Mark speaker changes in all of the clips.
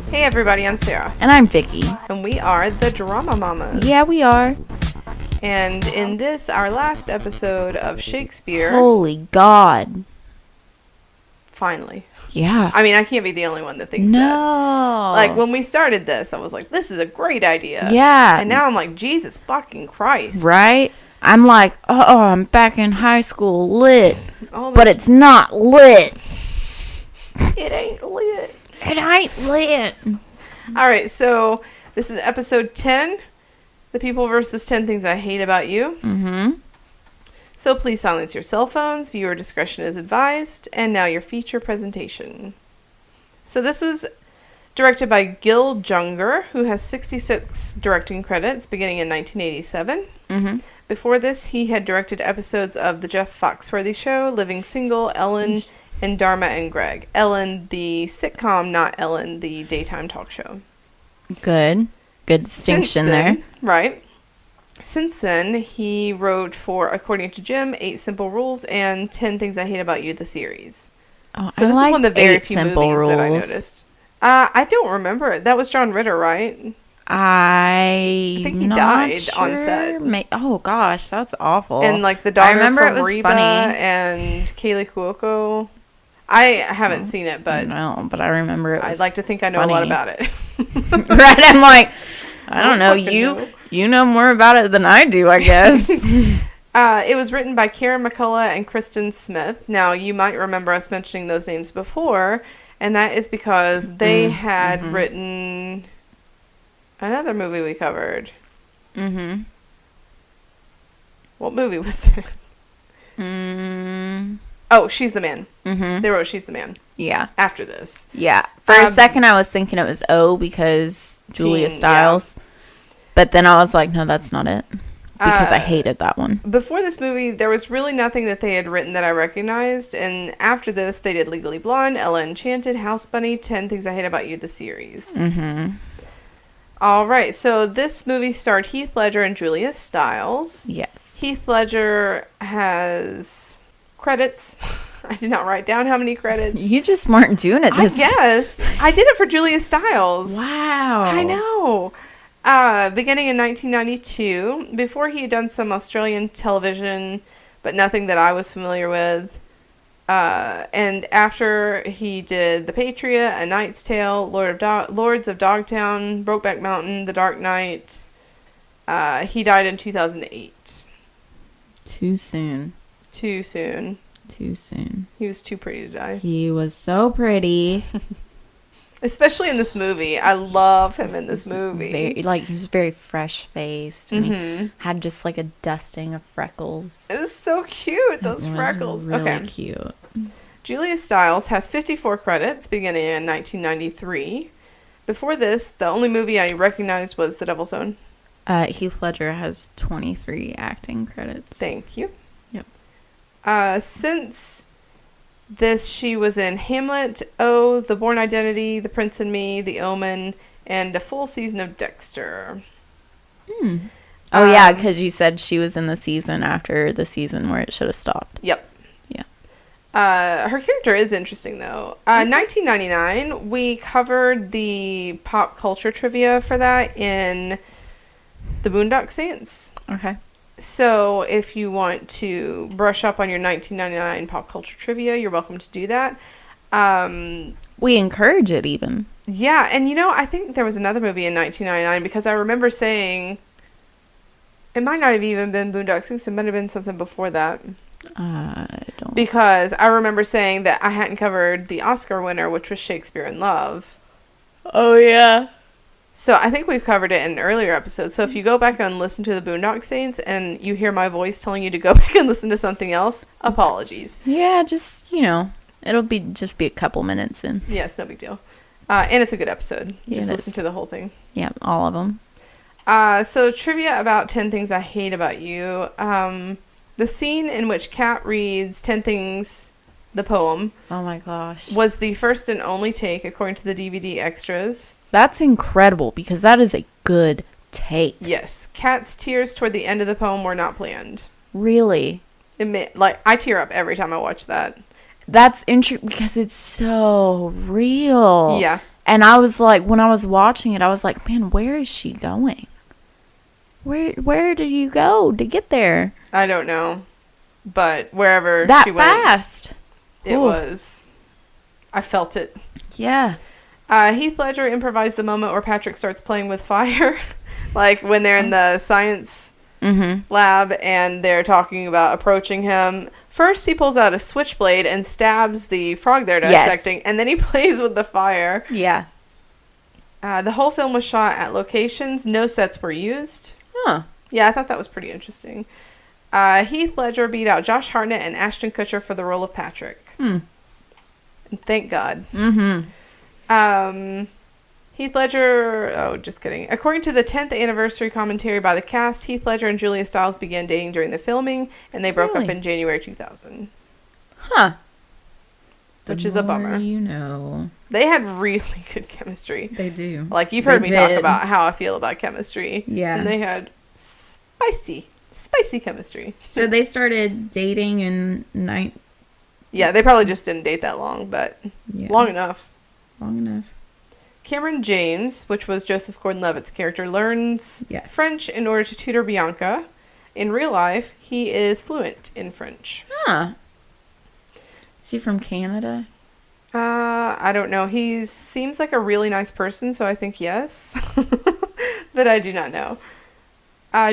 Speaker 1: Hey everybody, I'm Sarah.
Speaker 2: And I'm Vicky.
Speaker 1: And we are the Drama Mamas.
Speaker 2: Yeah, we are.
Speaker 1: And in this, our last episode of Shakespeare...
Speaker 2: Holy God.
Speaker 1: Finally.
Speaker 2: Yeah.
Speaker 1: I mean, I can't be the only one that thinks that.
Speaker 2: No.
Speaker 1: Like, when we started this, I was like, this is a great idea.
Speaker 2: Yeah.
Speaker 1: And now I'm like, Jesus fucking Christ.
Speaker 2: Right? I'm like, oh, I'm back in high school lit. But it's not lit.
Speaker 1: It ain't lit.
Speaker 2: It ain't lit.
Speaker 1: All right, so this is episode 10, The People versus 10 Things I Hate About You.
Speaker 2: Mm-hmm. So
Speaker 1: please silence your cell phones. Viewer discretion is advised. And now your feature presentation. So this was directed by Gil Junger, who has 66 directing credits beginning in 1987.
Speaker 2: Mm-hmm.
Speaker 1: Before this, he had directed episodes of The Jeff Foxworthy Show, Living Single, Ellen, and Dharma and Greg. Ellen, the sitcom, not Ellen, the daytime talk show.
Speaker 2: Good distinction there.
Speaker 1: Right. Since then, he wrote for According to Jim, 8 Simple Rules, and 10 Things I Hate About You, the series.
Speaker 2: Oh,
Speaker 1: so this is one of the very few
Speaker 2: Simple
Speaker 1: movies
Speaker 2: Rules
Speaker 1: that I noticed. I don't remember it. That was John Ritter, right?
Speaker 2: I
Speaker 1: think he died on set.
Speaker 2: Oh gosh, that's awful.
Speaker 1: And like the daughter from
Speaker 2: it was
Speaker 1: Reba
Speaker 2: funny.
Speaker 1: And Kaylee Cuoco. I haven't seen it, but
Speaker 2: but I remember it was
Speaker 1: I'd like to think I know a lot about it.
Speaker 2: Right? I'm like, I don't know. You know more about it than I do, I guess.
Speaker 1: It was written by Karen McCullough and Kristen Smith. Now, you might remember us mentioning those names before, and that is because they had written another movie we covered.
Speaker 2: Mm-hmm.
Speaker 1: What movie was that? Oh, She's the Man.
Speaker 2: Mm-hmm.
Speaker 1: They wrote She's the Man.
Speaker 2: Yeah.
Speaker 1: After this.
Speaker 2: Yeah. For a second, I was thinking it was O because Julia Stiles. Yeah. But then I was like, no, that's not it. Because I hated that one.
Speaker 1: Before this movie, there was really nothing that they had written that I recognized. And after this, they did Legally Blonde, Ella Enchanted, House Bunny, 10 Things I Hate About You, the series.
Speaker 2: Mm-hmm.
Speaker 1: All right. So this movie starred Heath Ledger and Julia Stiles.
Speaker 2: Yes.
Speaker 1: Heath Ledger has credits. I did not write down how many credits.
Speaker 2: You just weren't doing it this...
Speaker 1: I guess. I did it for Julia Stiles.
Speaker 2: Wow.
Speaker 1: I know. Beginning in 1992, before he had done some Australian television, but nothing that I was familiar with. And after he did The Patriot, A Knight's Tale, Lords of Dogtown, Brokeback Mountain, The Dark Knight, he died in 2008.
Speaker 2: Too soon.
Speaker 1: Too soon.
Speaker 2: Too soon.
Speaker 1: He was too pretty to die.
Speaker 2: He was so pretty.
Speaker 1: Especially in this movie. I love him in this movie.
Speaker 2: He was very fresh-faced. And he had just like a dusting of freckles.
Speaker 1: It was so cute, those freckles.
Speaker 2: Really cute.
Speaker 1: Julia Stiles has 54 credits beginning in 1993. Before this, the only movie I recognized was The Devil's Own.
Speaker 2: Heath Ledger has 23 acting credits.
Speaker 1: Thank you.
Speaker 2: Yep.
Speaker 1: Since this, she was in Hamlet, O, The Bourne Identity, The Prince and Me, The Omen, and a full season of Dexter.
Speaker 2: Oh, yeah, because you said she was in the season after the season where it should have stopped.
Speaker 1: Yep.
Speaker 2: Yeah.
Speaker 1: Her character is interesting, though. 1999, we covered the pop culture trivia for that in The Boondock Saints.
Speaker 2: Okay.
Speaker 1: So if you want to brush up on your 1999 pop culture trivia, you're welcome to do that.
Speaker 2: We encourage it even.
Speaker 1: Yeah, and I think there was another movie in 1999 because I remember saying it might not have even been Boondock Saints. It might have been something before that.
Speaker 2: I don't.
Speaker 1: Because I remember saying that I hadn't covered the Oscar winner, which was Shakespeare in Love.
Speaker 2: Oh, yeah.
Speaker 1: So I think we've covered it in an earlier episode. So if you go back and listen to the Boondock Saints and you hear my voice telling you to go back and listen to something else, apologies.
Speaker 2: Yeah, just, it'll be a couple minutes in.
Speaker 1: Yeah, it's no big deal. And it's a good episode.
Speaker 2: Yeah,
Speaker 1: just listen to the whole thing.
Speaker 2: Yeah, all of them.
Speaker 1: So trivia about 10 Things I Hate About You. The scene in which Kat reads 10 Things, the poem.
Speaker 2: Oh my gosh.
Speaker 1: Was the first and only take according to the DVD extras.
Speaker 2: That's incredible because that is a good take.
Speaker 1: Yes. Kat's tears toward the end of the poem were not planned.
Speaker 2: Really?
Speaker 1: I tear up every time I watch that.
Speaker 2: That's interesting because it's so real.
Speaker 1: Yeah.
Speaker 2: And I was like, when I was watching it, I was like, man, where is she going? Where did you go to get there?
Speaker 1: I don't know. But wherever
Speaker 2: that
Speaker 1: she went.
Speaker 2: Fast.
Speaker 1: It was. I felt it.
Speaker 2: Yeah.
Speaker 1: Heath Ledger improvised the moment where Patrick starts playing with fire. Like when they're in the science lab and they're talking about approaching him. First, he pulls out a switchblade and stabs the frog they're dissecting. Yes. And then he plays with the fire.
Speaker 2: Yeah.
Speaker 1: The whole film was shot at locations. No sets were used.
Speaker 2: Huh.
Speaker 1: Yeah, I thought that was pretty interesting. Heath Ledger beat out Josh Hartnett and Ashton Kutcher for the role of Patrick. Thank God. Heath Ledger... Oh, just kidding. According to the 10th anniversary commentary by the cast, Heath Ledger and Julia Stiles began dating during the filming, and they broke up in January 2000.
Speaker 2: Huh.
Speaker 1: Which is a bummer.
Speaker 2: You know.
Speaker 1: They had really good chemistry.
Speaker 2: They do.
Speaker 1: Like, you've heard me talk about how I feel about chemistry.
Speaker 2: Yeah.
Speaker 1: And they had spicy chemistry.
Speaker 2: So they started dating in
Speaker 1: Yeah, they probably just didn't date that long, but long enough. Cameron James, which was Joseph Gordon-Levitt's character, learns French in order to tutor Bianca. In real life, he is fluent in French.
Speaker 2: Huh. Is he from Canada?
Speaker 1: I don't know. He seems like a really nice person, so I think yes. But I do not know.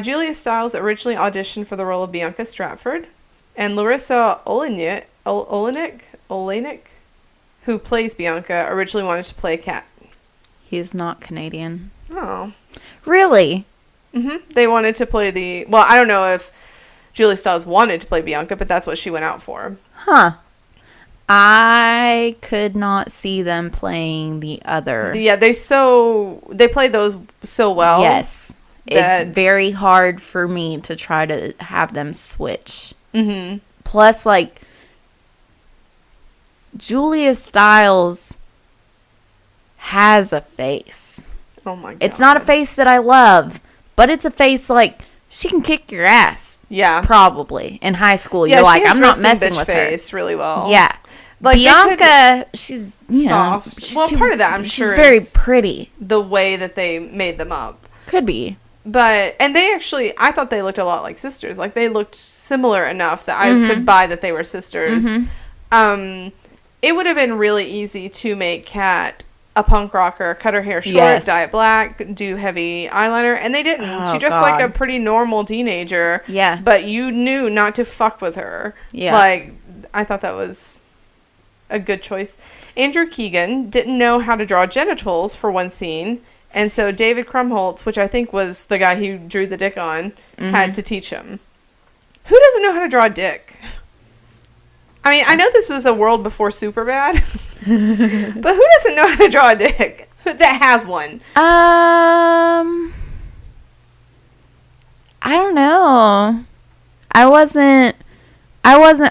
Speaker 1: Julia Stiles originally auditioned for the role of Bianca Stratford, and Larissa Oleynik, who plays Bianca, originally wanted to play Kat.
Speaker 2: He's not Canadian.
Speaker 1: Oh.
Speaker 2: Really?
Speaker 1: They wanted to play well, I don't know if Julia Stiles wanted to play Bianca, but that's what she went out for.
Speaker 2: Huh. I could not see them playing the other.
Speaker 1: Yeah, they played those so well.
Speaker 2: Yes. It's very hard for me to try to have them switch. Plus, like, Julia Stiles has a face.
Speaker 1: Oh my God.
Speaker 2: It's not a face that I love, but it's a face like she can kick your ass.
Speaker 1: Yeah.
Speaker 2: Probably. In high school, you're like, I'm not messing with her.
Speaker 1: Face really well.
Speaker 2: Yeah. Like Bianca, she's
Speaker 1: soft. Part of that, I'm sure,
Speaker 2: she's very pretty.
Speaker 1: The way that they made them up.
Speaker 2: Could be.
Speaker 1: And they actually, I thought they looked a lot like sisters. Like, they looked similar enough that I could buy that they were sisters. It would have been really easy to make Kat a punk rocker, cut her hair short, dye it black, do heavy eyeliner, and they didn't.
Speaker 2: Oh,
Speaker 1: she dressed like a pretty normal teenager.
Speaker 2: Yeah.
Speaker 1: But you knew not to fuck with her.
Speaker 2: Yeah.
Speaker 1: Like, I thought that was a good choice. Andrew Keegan didn't know how to draw genitals for one scene. And so David Krumholtz, which I think was the guy who drew the dick on, had to teach him. Who doesn't know how to draw a dick? I mean, I know this was a world before Superbad, but who doesn't know how to draw a dick that has one?
Speaker 2: I don't know. I wasn't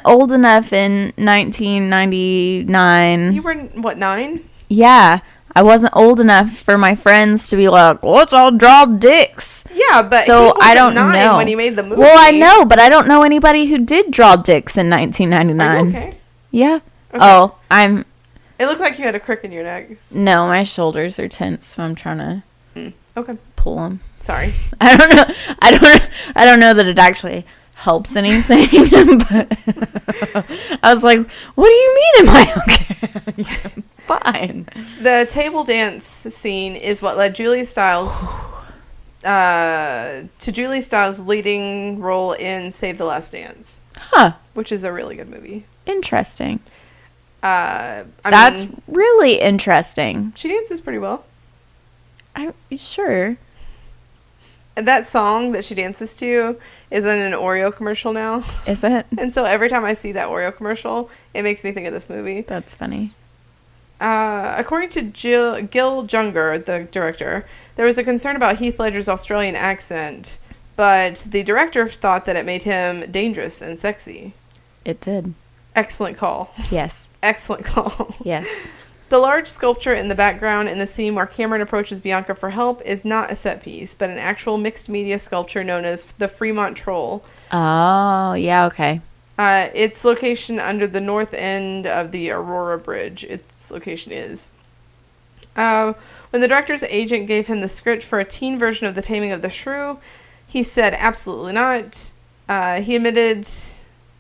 Speaker 2: old enough in 1999.
Speaker 1: You were, what, 9?
Speaker 2: Yeah. I wasn't old enough for my friends to be like, let's all draw dicks.
Speaker 1: Yeah, but
Speaker 2: so I don't know
Speaker 1: when he made the movie.
Speaker 2: Well, I know, but I don't know anybody who did draw dicks in 1999.
Speaker 1: Are you okay?
Speaker 2: Yeah. Okay. Oh,
Speaker 1: It looked like you had a crick in your neck.
Speaker 2: No, my shoulders are tense, so I'm trying to pull them.
Speaker 1: Sorry.
Speaker 2: I don't know that it actually helps anything, but I was like, what do you mean am I okay? Fine.
Speaker 1: The table dance scene is what led Julia Stiles to Julia Stiles' leading role in Save the Last Dance.
Speaker 2: Huh.
Speaker 1: Which is a really good movie.
Speaker 2: Interesting.
Speaker 1: That's
Speaker 2: really interesting.
Speaker 1: She dances pretty well.
Speaker 2: I'm sure.
Speaker 1: That song that she dances to is in an Oreo commercial now.
Speaker 2: Is it?
Speaker 1: And so every time I see that Oreo commercial, it makes me think of this movie.
Speaker 2: That's funny.
Speaker 1: According to Gil Junger, the director, there was a concern about Heath Ledger's Australian accent, but the director thought that it made him dangerous and sexy.
Speaker 2: It did.
Speaker 1: Excellent call.
Speaker 2: Yes.
Speaker 1: Excellent call.
Speaker 2: Yes.
Speaker 1: The large sculpture in the background in the scene where Cameron approaches Bianca for help is not a set piece, but an actual mixed media sculpture known as the Fremont Troll.
Speaker 2: Oh, yeah, okay.
Speaker 1: Its location under the north end of the Aurora Bridge. Its location is. When the director's agent gave him the script for a teen version of The Taming of the Shrew, he said absolutely not. He admitted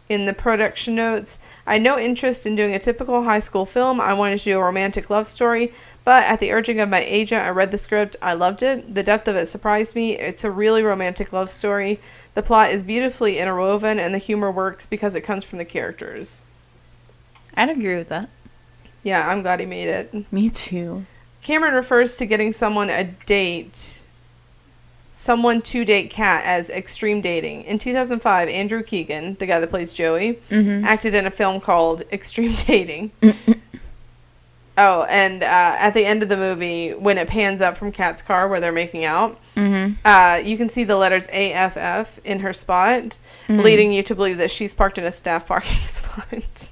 Speaker 1: in the production notes, I had no interest in doing a typical high school film. I wanted to do a romantic love story, but at the urging of my agent, I read the script. I loved it. The depth of it surprised me. It's a really romantic love story. The plot is beautifully interwoven, and the humor works because it comes from the characters.
Speaker 2: I'd agree with that.
Speaker 1: Yeah, I'm glad he made it.
Speaker 2: Me too.
Speaker 1: Cameron refers to getting someone to date Kat as extreme dating. In 2005, Andrew Keegan, the guy that plays Joey, acted in a film called Extreme Dating. Oh, and at the end of the movie, when it pans up from Kat's car where they're making out, you can see the letters AFF in her spot, leading you to believe that she's parked in a staff parking spot.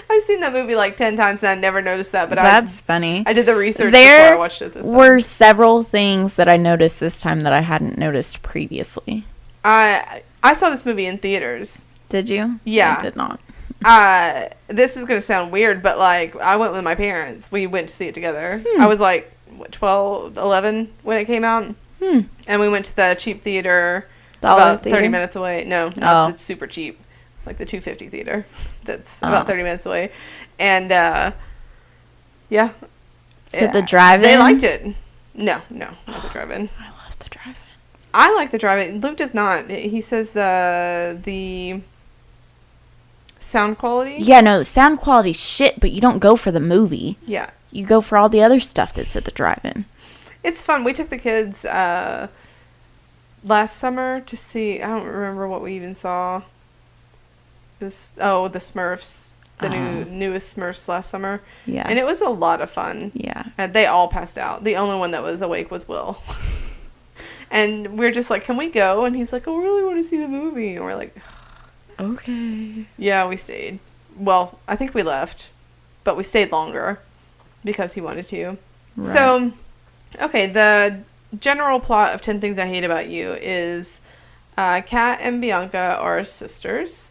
Speaker 1: I've seen that movie like 10 times and I never noticed that. But
Speaker 2: that's funny.
Speaker 1: I did the research before I watched it this time.
Speaker 2: There were several things that I noticed this time that I hadn't noticed previously.
Speaker 1: I saw this movie in theaters.
Speaker 2: Did you?
Speaker 1: Yeah.
Speaker 2: I did not.
Speaker 1: This is going to sound weird, but like I went with my parents. We went to see it together. I was like 12, 11 when it came out. And we went to the cheap theater about 30 minutes away. No, not the super cheap. Like the 250 theater. That's about 30 minutes away. And, yeah.
Speaker 2: So the drive-in?
Speaker 1: They liked it. No, not the drive-in.
Speaker 2: I love the drive-in.
Speaker 1: I like the drive-in. Luke does not. He says the sound quality.
Speaker 2: Yeah, no, the sound quality's shit, but you don't go for the movie.
Speaker 1: Yeah.
Speaker 2: You go for all the other stuff that's at the drive-in.
Speaker 1: It's fun. We took the kids last summer to see, I don't remember what we even saw. It was, the Smurfs, the newest Smurfs last summer.
Speaker 2: Yeah.
Speaker 1: And it was a lot of fun.
Speaker 2: Yeah.
Speaker 1: And they all passed out. The only one that was awake was Will. And we're just like, can we go? And he's like, I really want to see the movie. And we're like,
Speaker 2: okay.
Speaker 1: Yeah, we stayed. Well, I think we left, but we stayed longer because he wanted to. Right. So, okay, the general plot of 10 Things I Hate About You is Kat and Bianca are sisters.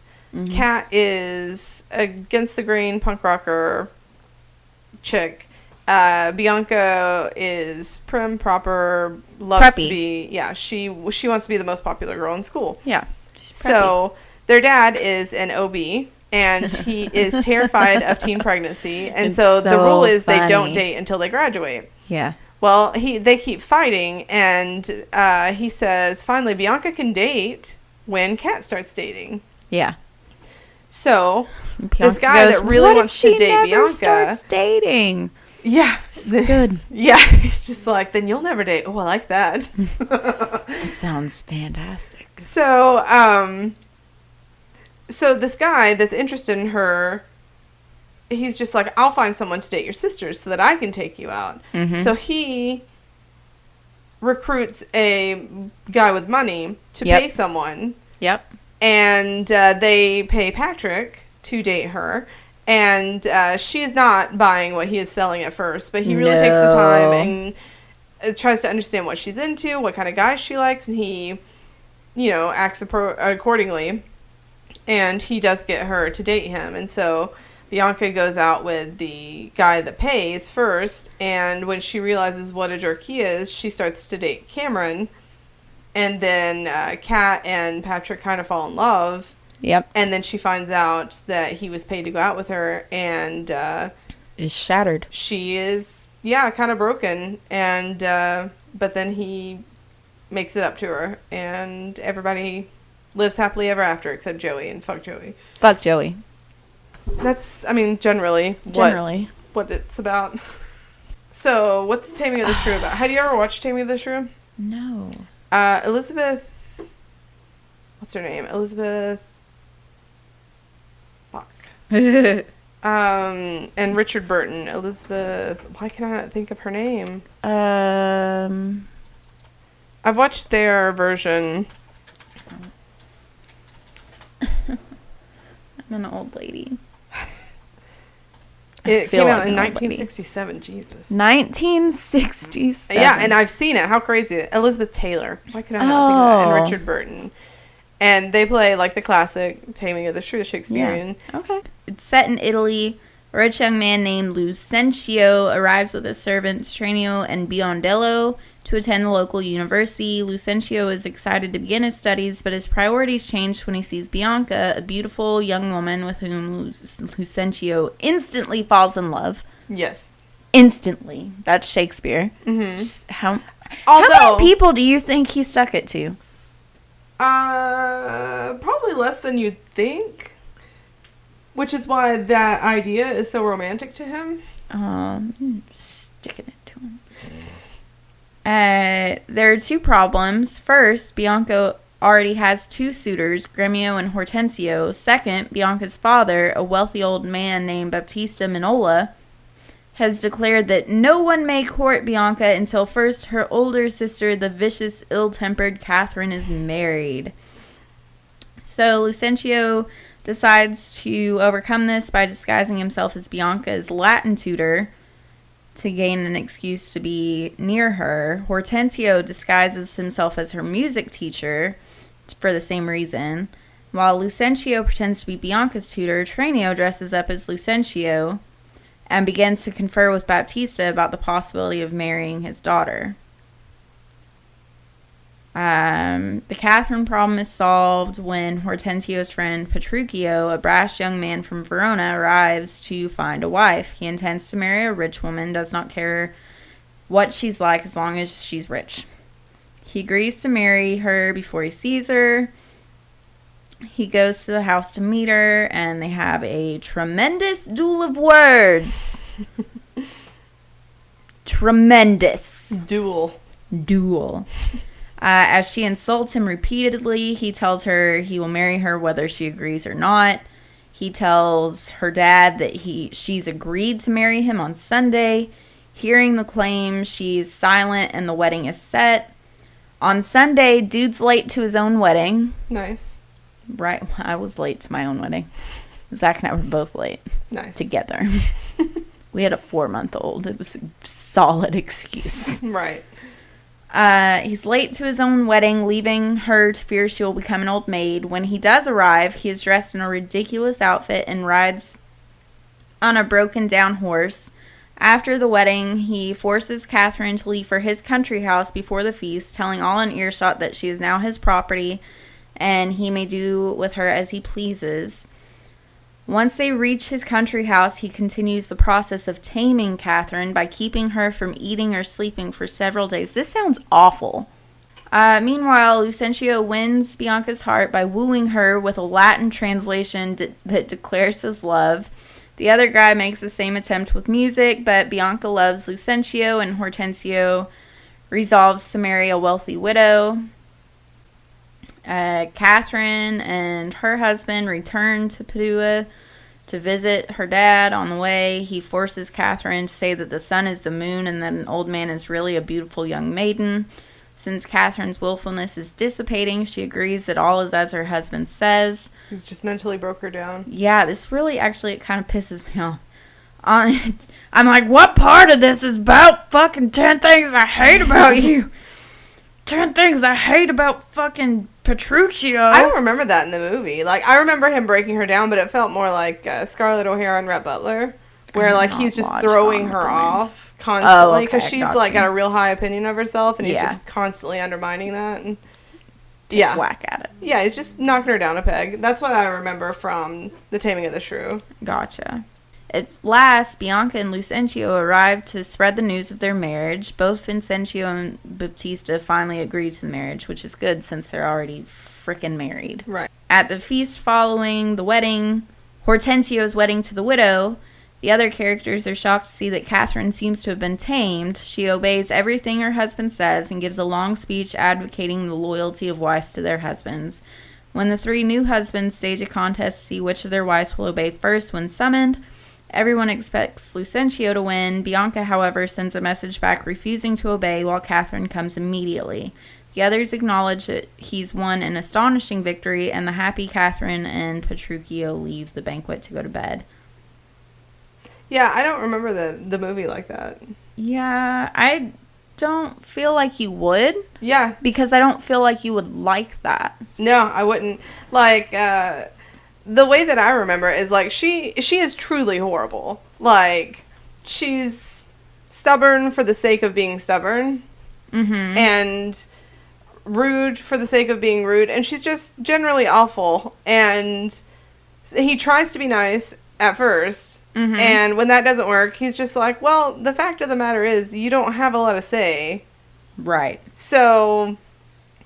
Speaker 1: Kat is against the grain punk rocker chick. Bianca is prim, proper, loves to be, she wants to be the most popular girl in school.
Speaker 2: Yeah.
Speaker 1: So their dad is an OB and he is terrified of teen pregnancy. And so the rule is they don't date until they graduate.
Speaker 2: Yeah.
Speaker 1: Well, they keep fighting and he says, finally, Bianca can date when Kat starts dating. Yeah. So, Bianca this guy that really wants to date Bianca
Speaker 2: starts dating.
Speaker 1: Yeah.
Speaker 2: This is good.
Speaker 1: Yeah. He's just like, then you'll never date. Oh, I like that.
Speaker 2: It sounds fantastic.
Speaker 1: So, so this guy that's interested in her, he's just like, I'll find someone to date your sisters so that I can take you out. So he recruits a guy with money to pay someone. Yep. And they pay Patrick to date her. And she is not buying what he is selling at first. But he really takes the time and tries to understand what she's into, what kind of guys she likes. And he, acts accordingly. And he does get her to date him. And so Bianca goes out with the guy that pays first. And when she realizes what a jerk he is, she starts to date Cameron. And then Kat and Patrick kind of fall in love. Yep. And then she finds out that he was paid to go out with her and
Speaker 2: is shattered.
Speaker 1: She is, kind of broken. And but then he makes it up to her. And everybody lives happily ever after except Joey, and fuck Joey.
Speaker 2: Fuck Joey.
Speaker 1: That's, generally what it's about. So, what's Taming of the Shrew about? Have you ever watched Taming of the Shrew?
Speaker 2: No.
Speaker 1: Elizabeth, what's her name? Elizabeth, fuck. And Richard Burton. Elizabeth, why can I not think of her name? I've watched their version.
Speaker 2: I'm an old lady.
Speaker 1: It came out in 1967. Jesus.
Speaker 2: 1967.
Speaker 1: Yeah, and I've seen it. How crazy. Elizabeth Taylor. Why could I not think of that? And Richard Burton. And they play, like, the classic Taming of the Shrew, Shakespearean.
Speaker 2: Yeah. Okay. It's set in Italy. A rich young man named Lucentio arrives with his servants Tranio and Biondello to attend the local university. Lucentio is excited to begin his studies, but his priorities change when he sees Bianca, a beautiful young woman with whom Lucentio instantly falls in love.
Speaker 1: Yes.
Speaker 2: Instantly. That's Shakespeare.
Speaker 1: Mm-hmm.
Speaker 2: Just how many people do you think he stuck it to?
Speaker 1: Probably less than you'd think. Which is why that idea is so romantic to him.
Speaker 2: Sticking it to him. There are two problems. First, Bianca already has two suitors, Gremio and Hortensio. Second, Bianca's father, a wealthy old man named Baptista Minola, has declared that no one may court Bianca until first her older sister, the vicious, ill-tempered Catherine, is married. So Lucentio decides to overcome this by disguising himself as Bianca's Latin tutor to gain an excuse to be near her. Hortensio disguises himself as her music teacher for the same reason. While Lucentio pretends to be Bianca's tutor, Tranio dresses up as Lucentio and begins to confer with Baptista about the possibility of marrying his daughter. The Catherine problem is solved when Hortensio's friend Petruchio, a brash young man from Verona, arrives to find a wife. He intends to marry a rich woman, does not care what she's like as long as she's rich. He agrees to marry her before he sees her. He goes to the house to meet her, and they have a tremendous duel of words. Tremendous.
Speaker 1: Duel.
Speaker 2: As she insults him repeatedly, he tells her he will marry her whether she agrees or not. He tells her dad that she's agreed to marry him on Sunday. Hearing the claim, she's silent and the wedding is set. On Sunday, dude's late to his own wedding.
Speaker 1: Nice.
Speaker 2: Right, I was late to my own wedding. Zach and I were both late.
Speaker 1: Nice.
Speaker 2: Together. We had a 4-month-old. It was a solid excuse.
Speaker 1: Right.
Speaker 2: He's late to his own wedding, leaving her to fear she will become an old maid. When he does arrive, he is dressed in a ridiculous outfit and rides on a broken-down horse. After the wedding, he forces Catherine to leave for his country house before the feast, telling all in earshot that she is now his property and he may do with her as he pleases. Once they reach his country house, he continues the process of taming Catherine by keeping her from eating or sleeping for several days. This sounds awful. Meanwhile, Lucentio wins Bianca's heart by wooing her with a Latin translation that declares his love. The other guy makes the same attempt with music, but Bianca loves Lucentio, and Hortensio resolves to marry a wealthy widow. Catherine and her husband return to Padua to visit her dad. On the way, he forces Catherine to say that the sun is the moon and that an old man is really a beautiful young maiden. Since Catherine's willfulness is dissipating, she agrees that all is as her husband says.
Speaker 1: He's just mentally broke her down.
Speaker 2: Yeah, this really actually, it kind of pisses me off. I'm like, what part of this is about fucking 10 things I hate about you? 10 things I hate about fucking Petruchio.
Speaker 1: I don't remember that in the movie. Like, I remember him breaking her down, but it felt more like Scarlett O'Hara and Rhett Butler, where like he's just throwing her off constantly because she's like got a real high opinion of herself, and he's just constantly undermining that. And
Speaker 2: whack at it.
Speaker 1: Yeah, he's just knocking her down a peg. That's what I remember from The Taming of the Shrew.
Speaker 2: Gotcha. At last, Bianca and Lucentio arrived to spread the news of their marriage. Both Vincentio and Baptista finally agreed to the marriage, which is good since they're already frickin' married.
Speaker 1: Right.
Speaker 2: At the feast following the wedding, Hortensio's wedding to the widow, the other characters are shocked to see that Catherine seems to have been tamed. She obeys everything her husband says and gives a long speech advocating the loyalty of wives to their husbands. When the three new husbands stage a contest to see which of their wives will obey first when summoned, everyone expects Lucentio to win. Bianca, however, sends a message back refusing to obey, while Catherine comes immediately. The others acknowledge that he's won an astonishing victory, and the happy Catherine and Petruchio leave the banquet to go to bed.
Speaker 1: Yeah, I don't remember the movie like that.
Speaker 2: Yeah, I don't feel like you would.
Speaker 1: Yeah.
Speaker 2: Because I don't feel like you would like that.
Speaker 1: No, I wouldn't. Like, the way that I remember it is, like, she is truly horrible. Like, she's stubborn for the sake of being stubborn.
Speaker 2: Mm-hmm.
Speaker 1: And rude for the sake of being rude. And she's just generally awful. And he tries to be nice at first.
Speaker 2: Mm-hmm.
Speaker 1: And when that doesn't work, he's just like, well, the fact of the matter is, you don't have a lot to say.
Speaker 2: Right.
Speaker 1: So,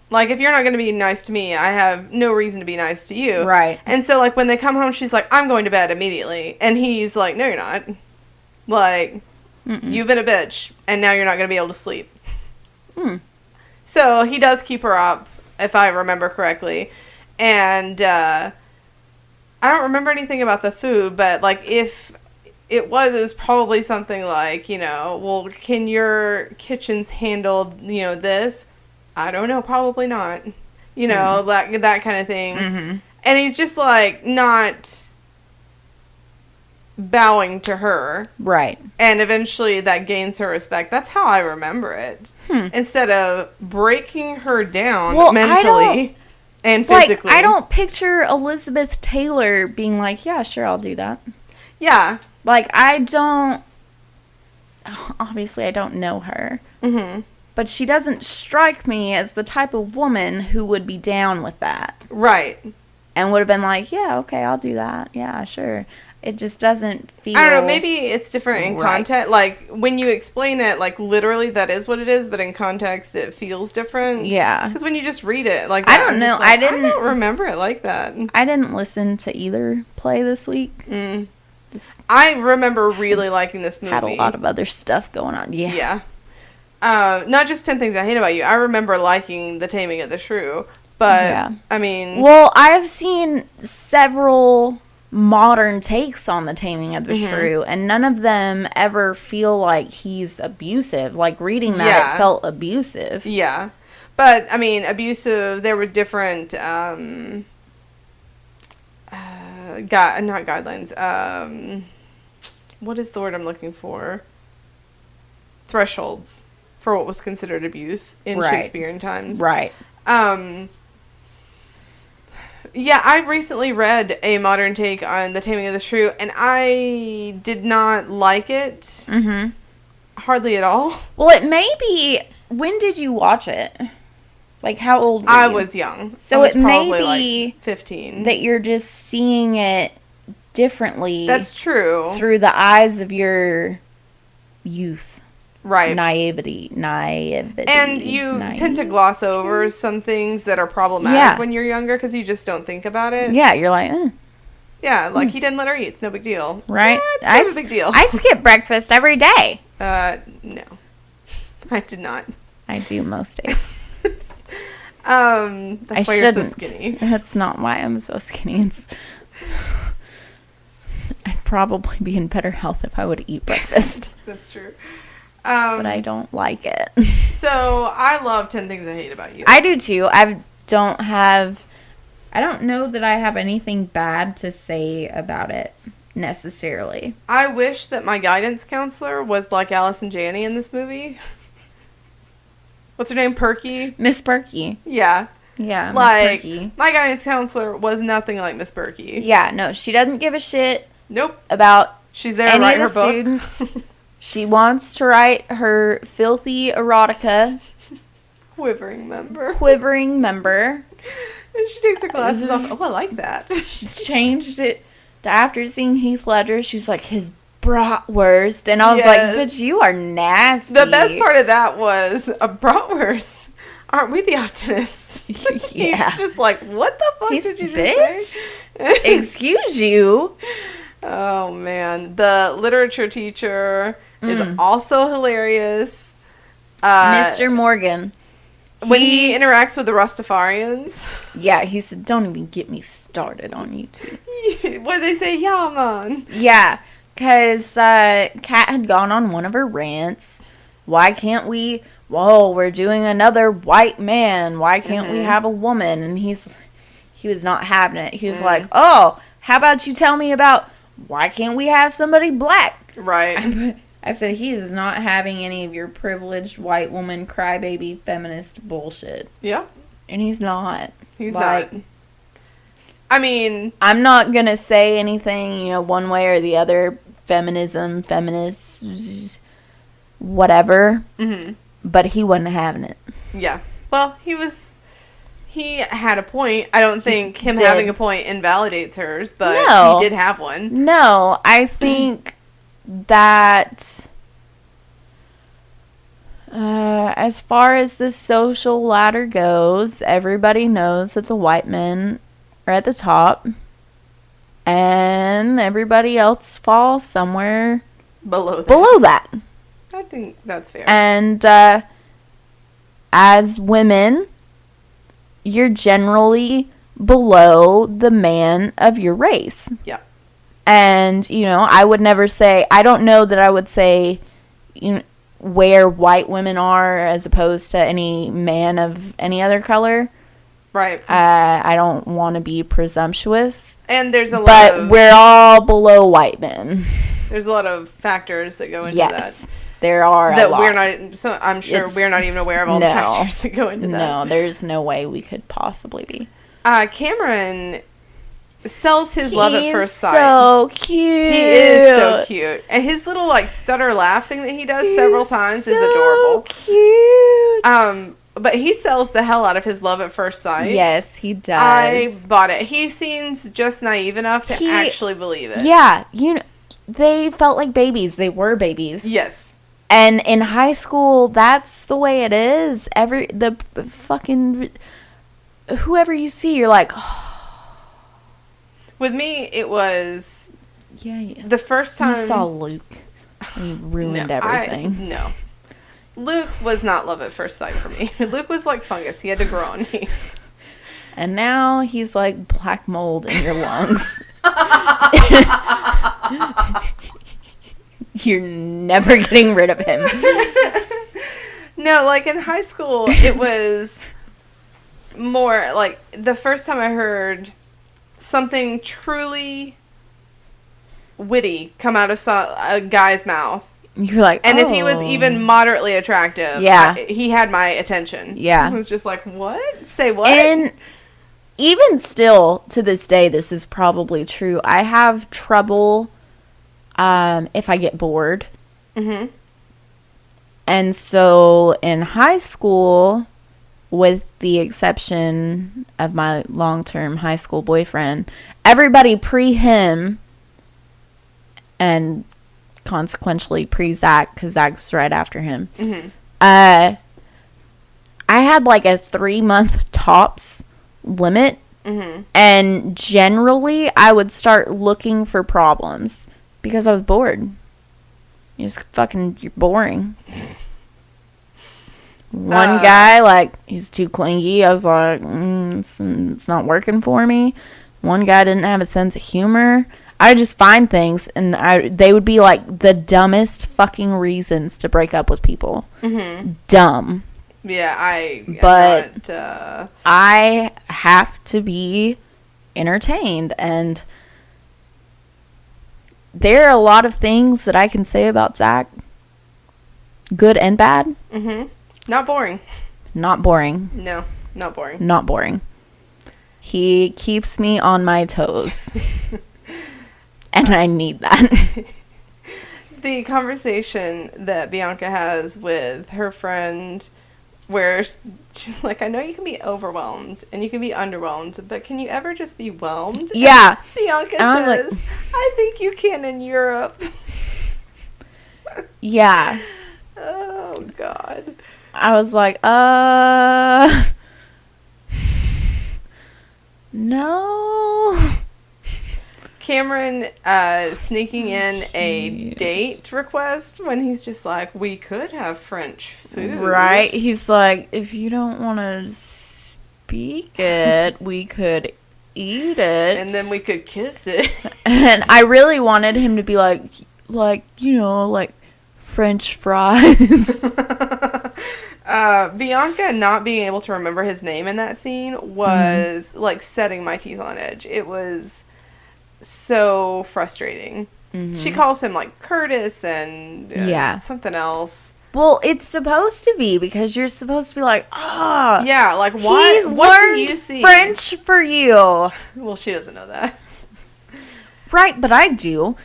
Speaker 1: like, if you're not going to be nice to me, I have no reason to be nice to you.
Speaker 2: Right.
Speaker 1: And so, like, when they come home, she's like, I'm going to bed immediately. And he's like, no, you're not. Like, you've been a bitch, and now you're not going to be able to sleep. So, he does keep her up, if I remember correctly. And, I don't remember anything about the food, but, like, if it was probably something like, you know, well, can your kitchens handle, you know, this? I don't know, probably not. You know, that kind of thing.
Speaker 2: Mm-hmm.
Speaker 1: And he's just, like, not bowing to her.
Speaker 2: Right.
Speaker 1: And eventually that gains her respect. That's how I remember it. Instead of breaking her down mentally and physically.
Speaker 2: Like, I don't picture Elizabeth Taylor being like, yeah, sure, I'll do that.
Speaker 1: Yeah.
Speaker 2: Like, I don't... Obviously, I don't know her.
Speaker 1: Mm-hmm.
Speaker 2: But she doesn't strike me as the type of woman who would be down with that.
Speaker 1: Right.
Speaker 2: And would have been like, yeah, okay, I'll do that. Yeah, sure. It just doesn't feel...
Speaker 1: I don't know, maybe it's different in
Speaker 2: right.
Speaker 1: context. Like, when you explain it, like, literally that is what it is, but in context it feels different.
Speaker 2: Yeah.
Speaker 1: Because when you just read it like
Speaker 2: I
Speaker 1: that,
Speaker 2: don't know.
Speaker 1: Like, I don't remember it like that.
Speaker 2: I didn't listen to either play this week.
Speaker 1: I remember really liking this movie.
Speaker 2: Had a lot of other stuff going on. Yeah.
Speaker 1: Yeah. Not just 10 Things I Hate About You. I remember liking The Taming of the Shrew. But, I mean...
Speaker 2: Well, I've seen several modern takes on The Taming of the Shrew, and none of them ever feel like he's abusive. Like, reading that, it felt abusive.
Speaker 1: Yeah. But, I mean, abusive, there were different, not guidelines, what is the word I'm looking for? Thresholds for what was considered abuse in Shakespearean times.
Speaker 2: Right.
Speaker 1: Yeah, I've recently read a modern take on The Taming of the Shrew, and I did not like it. Mm-hmm. Hardly at all.
Speaker 2: Well, it may be... When did you watch it? Like, how old were you?
Speaker 1: I was young.
Speaker 2: So
Speaker 1: I was
Speaker 2: it may
Speaker 1: probably,
Speaker 2: be...
Speaker 1: like, 15.
Speaker 2: That you're just seeing it differently.
Speaker 1: That's true.
Speaker 2: Through the eyes of your youth.
Speaker 1: Right.
Speaker 2: Naivety.
Speaker 1: And you tend to gloss over some things that are problematic when you're younger because you just don't think about it.
Speaker 2: Yeah, you're like,
Speaker 1: Yeah, like he didn't let her eat. It's no big deal.
Speaker 2: Right?
Speaker 1: Yeah, it's kind of a big deal.
Speaker 2: I skip breakfast every day.
Speaker 1: No. I did not.
Speaker 2: I do most days.
Speaker 1: That's why you're so skinny.
Speaker 2: That's not why I'm so skinny. I'd probably be in better health if I would eat breakfast.
Speaker 1: That's true.
Speaker 2: But I don't like it.
Speaker 1: So, I love 10 Things I Hate About You.
Speaker 2: I do too. I don't know that I have anything bad to say about it, necessarily.
Speaker 1: I wish that my guidance counselor was like Allison Janney in this movie. What's her name? Perky?
Speaker 2: Miss Perky.
Speaker 1: Yeah.
Speaker 2: Yeah,
Speaker 1: like,
Speaker 2: Miss Perky.
Speaker 1: My guidance counselor was nothing like Miss Perky.
Speaker 2: Yeah, no, she doesn't give a shit.
Speaker 1: Nope.
Speaker 2: About
Speaker 1: she's there to write her book.
Speaker 2: Students. She wants to write her filthy erotica.
Speaker 1: Quivering member. And she takes her glasses off. Oh, I like that.
Speaker 2: She changed it to after seeing Heath Ledger. She was like, his bratwurst. And I was like, bitch, you are nasty.
Speaker 1: The best part of that was a bratwurst. Aren't we the optimists?
Speaker 2: Yeah.
Speaker 1: He's just like, what the fuck did you just
Speaker 2: say? Excuse you.
Speaker 1: Oh, man. The literature teacher is also hilarious.
Speaker 2: Mr. Morgan.
Speaker 1: When he interacts with the Rastafarians.
Speaker 2: Yeah, he said, don't even get me started on YouTube.
Speaker 1: What they say? Yeah, man.
Speaker 2: Yeah, because Kat had gone on one of her rants. Why can't we... Whoa, we're doing another white man. Why can't we have a woman? And he was not having it. He was like, oh, how about you tell me about why can't we have somebody black?
Speaker 1: Right.
Speaker 2: I said, he is not having any of your privileged white woman crybaby feminist bullshit.
Speaker 1: Yeah.
Speaker 2: And he's not.
Speaker 1: He's not. I mean,
Speaker 2: I'm not going to say anything, one way or the other. Feminism, feminists, whatever. Mm-hmm. But he wasn't having it.
Speaker 1: Yeah. Well, he had a point. I don't think him having a point invalidates hers, but he did have one.
Speaker 2: No, I think that as far as the social ladder goes, everybody knows that the white men are at the top and everybody else falls somewhere
Speaker 1: below
Speaker 2: that.
Speaker 1: I think that's fair.
Speaker 2: And as women, you're generally below the man of your race.
Speaker 1: Yeah.
Speaker 2: And, I would never say, I don't know that I would say, where white women are as opposed to any man of any other color.
Speaker 1: Right.
Speaker 2: I don't want to be presumptuous.
Speaker 1: And there's a lot
Speaker 2: But we're all below white men.
Speaker 1: There's a lot of factors that go into
Speaker 2: that. There are
Speaker 1: that
Speaker 2: a lot.
Speaker 1: we're not. So I'm sure we're not even aware of all the factors that go into that.
Speaker 2: No, there's no way we could possibly be.
Speaker 1: Cameron sells his love at first sight.
Speaker 2: So cute.
Speaker 1: He is so cute, and his little stutter laugh thing that he does several times is adorable.
Speaker 2: Cute.
Speaker 1: But he sells the hell out of his love at first sight.
Speaker 2: Yes, he does.
Speaker 1: I bought it. He seems just naive enough to actually believe it.
Speaker 2: Yeah, they felt like babies. They were babies.
Speaker 1: Yes.
Speaker 2: And in high school, that's the way it is. The fucking whoever you see, you're like, oh.
Speaker 1: With me, it was
Speaker 2: yeah.
Speaker 1: The first time
Speaker 2: you saw Luke, he ruined everything.
Speaker 1: No. Luke was not love at first sight for me. Luke was like fungus. He had to grow on me.
Speaker 2: And now he's like black mold in your lungs. You're never getting rid of him.
Speaker 1: No, in high school, it was more the first time I heard something truly witty come out of a guy's mouth.
Speaker 2: You're like,
Speaker 1: and if he was even moderately attractive, he had my attention.
Speaker 2: Yeah.
Speaker 1: I was just like, what? Say what?
Speaker 2: And even still, to this day, this is probably true. I have trouble if I get bored. Mm-hmm. And so in high school, with the exception of my long-term high school boyfriend, everybody pre-him and consequentially pre-Zach, because Zach was right after him. Mm-hmm. I had a 3-month tops limit. Mm-hmm. And generally, I would start looking for problems because I was bored. You're boring. One guy, he's too clingy. I was like, it's not working for me. One guy didn't have a sense of humor. I would just find things, and they would be the dumbest fucking reasons to break up with people. Mm-hmm. Dumb.
Speaker 1: Yeah,
Speaker 2: I have to be entertained, and there are a lot of things that I can say about Zach, good and bad.
Speaker 1: Mm-hmm. Not boring.
Speaker 2: Not boring.
Speaker 1: No, not boring.
Speaker 2: Not boring. He keeps me on my toes. And I need that.
Speaker 1: The conversation that Bianca has with her friend, where she's like, I know you can be overwhelmed and you can be underwhelmed, but can you ever just be whelmed?
Speaker 2: Yeah.
Speaker 1: And Bianca says, I think you can in Europe.
Speaker 2: Yeah.
Speaker 1: Oh, God.
Speaker 2: I was like, no.
Speaker 1: Cameron sneaking in a date request when he's just like, we could have French food.
Speaker 2: Right? He's like, if you don't want to speak it, we could eat it.
Speaker 1: And then we could kiss it.
Speaker 2: And I really wanted him to be like French fries.
Speaker 1: Bianca not being able to remember his name in that scene was setting my teeth on edge. It was so frustrating. Mm-hmm. She calls him Curtis and something else.
Speaker 2: Well, it's supposed to be because you're supposed to be like,
Speaker 1: Yeah, like what do you see?
Speaker 2: French for you.
Speaker 1: Well, she doesn't know that.
Speaker 2: Right, but I do.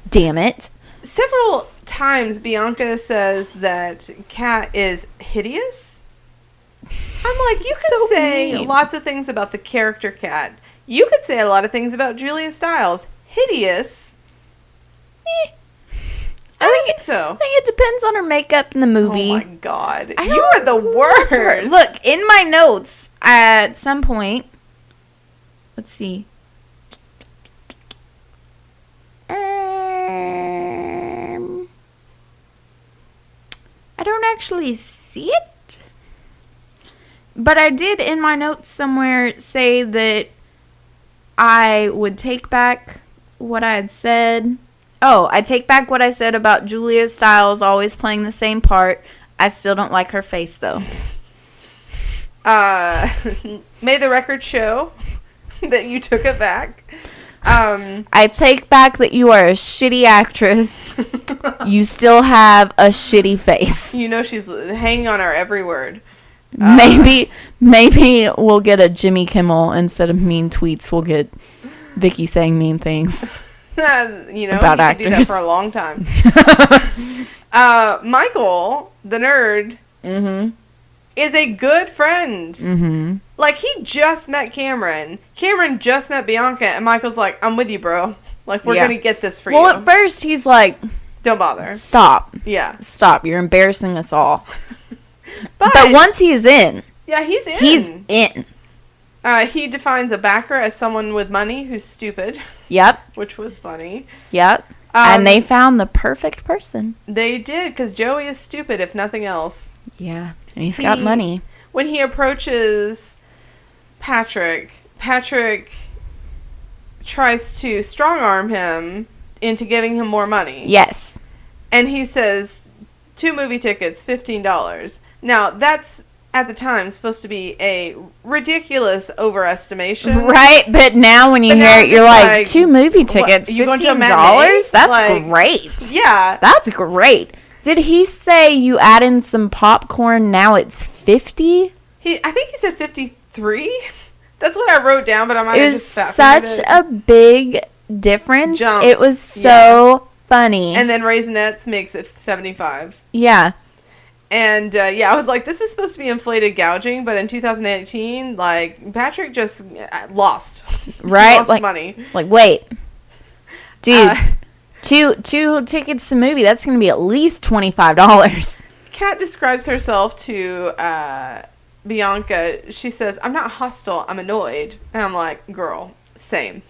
Speaker 2: Damn it.
Speaker 1: Several times Bianca says that Kat is hideous. I'm like, you could say lots of things about the character Kat. You could say a lot of things about Julia Stiles. Hideous? I don't think so.
Speaker 2: I think it depends on her makeup in the movie.
Speaker 1: Oh my god. You are the worst.
Speaker 2: Look, in my notes, at some point, let's see. I don't actually see it. But I did in my notes somewhere say that I would take back what I had said. Oh, I take back what I said about Julia Stiles always playing the same part. I still don't like her face, though.
Speaker 1: May the record show that you took it back.
Speaker 2: I take back that you are a shitty actress. You still have a shitty face.
Speaker 1: You know she's hanging on our every word.
Speaker 2: Maybe we'll get a Jimmy Kimmel instead of mean tweets. We'll get Vicky saying mean things. About actors.
Speaker 1: Do that for a long time. Michael, the nerd, is a good friend. Mm-hmm. Like, he just met Cameron. Cameron just met Bianca, and Michael's like, I'm with you, bro. Like, we're going to get this for you.
Speaker 2: Well, at first, he's like,
Speaker 1: don't bother.
Speaker 2: Stop.
Speaker 1: Yeah.
Speaker 2: Stop. You're embarrassing us all.
Speaker 1: But
Speaker 2: once he's in.
Speaker 1: Yeah, he's in.
Speaker 2: He's in.
Speaker 1: He defines a backer as someone with money who's stupid.
Speaker 2: Yep.
Speaker 1: Which was funny.
Speaker 2: Yep. And they found the perfect person.
Speaker 1: They did, because Joey is stupid, if nothing else.
Speaker 2: Yeah. And he's got money.
Speaker 1: When he approaches Patrick tries to strong-arm him into giving him more money.
Speaker 2: Yes.
Speaker 1: And he says, 2 movie tickets, $15. Now, that's, at the time, supposed to be a ridiculous overestimation.
Speaker 2: Right, but now when you hear it, you're like 2 movie tickets, $15? That's great.
Speaker 1: Yeah.
Speaker 2: That's great. Did he say you add in some popcorn, now it's 50?
Speaker 1: I think he said 53. That's what I wrote down, but I might have just
Speaker 2: such a big difference.
Speaker 1: Jump.
Speaker 2: It was so funny.
Speaker 1: And then Raisinets makes it 75.
Speaker 2: Yeah.
Speaker 1: And, I was like, this is supposed to be inflated gouging, but in 2018, like, Patrick just lost.
Speaker 2: Right?
Speaker 1: Lost money.
Speaker 2: Like, wait. Dude, two tickets to the movie, that's going to be at least $25.
Speaker 1: Kat describes herself to Bianca. She says, I'm not hostile, I'm annoyed. And I'm like, girl, same.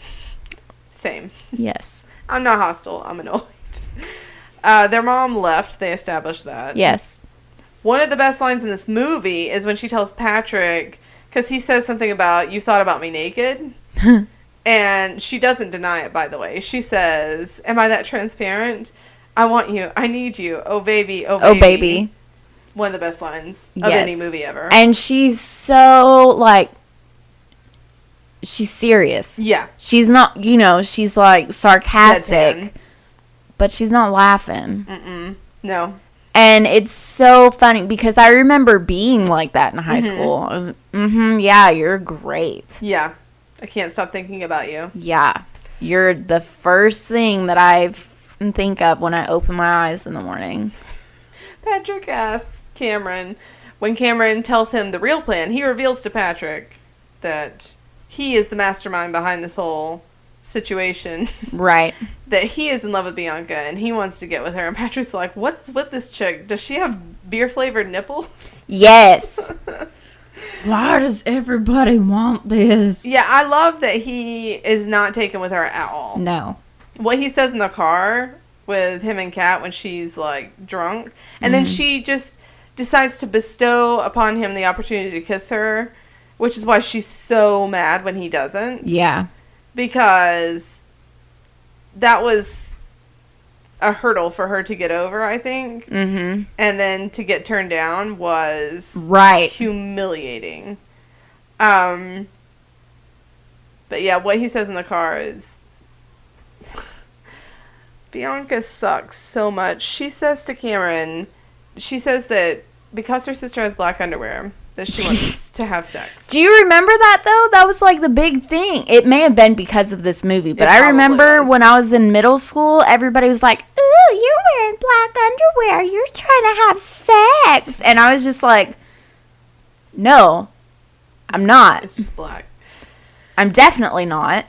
Speaker 2: Yes.
Speaker 1: I'm not hostile, I'm annoyed. Their mom left, they established that.
Speaker 2: Yes.
Speaker 1: One of the best lines in this movie is when she tells Patrick, because he says something about, you thought about me naked. And she doesn't deny it, by the way. She says, am I that transparent? I want you. I need you. Oh, baby. Oh, baby.
Speaker 2: Oh, baby.
Speaker 1: One of the best lines of any movie ever.
Speaker 2: And she's so, like, she's serious.
Speaker 1: Yeah.
Speaker 2: She's not, she's, like, sarcastic. But she's not laughing.
Speaker 1: No.
Speaker 2: And it's so funny because I remember being like that in high school. I was, yeah, you're great.
Speaker 1: Yeah. I can't stop thinking about you.
Speaker 2: Yeah. You're the first thing that I think of when I open my eyes in the morning.
Speaker 1: Patrick asks Cameron, when Cameron tells him the real plan, he reveals to Patrick that he is the mastermind behind this whole situation.
Speaker 2: Right.
Speaker 1: That he is in love with Bianca and he wants to get with her. And Patrick's like, what is with this chick? Does she have beer-flavored nipples?
Speaker 2: Yes. Why does everybody want this?
Speaker 1: Yeah, I love that he is not taken with her at all.
Speaker 2: No.
Speaker 1: What he says in the car with him and Kat when she's, like, drunk. And then she just decides to bestow upon him the opportunity to kiss her, which is why she's so mad when he doesn't.
Speaker 2: Yeah.
Speaker 1: Because that was a hurdle for her to get over, I think. Mm-hmm. And then to get turned down was humiliating. But yeah, what he says in the car is... Bianca sucks so much. She says to Cameron, she says that because her sister has black underwear, that she wants to have sex.
Speaker 2: Do you remember that, though? That was, like, the big thing. It may have been because of this movie, but I remember when I was in middle school, everybody was like, ooh, you're wearing black underwear. You're trying to have sex. And I was just like, no, I'm not.
Speaker 1: It's just black.
Speaker 2: I'm definitely not.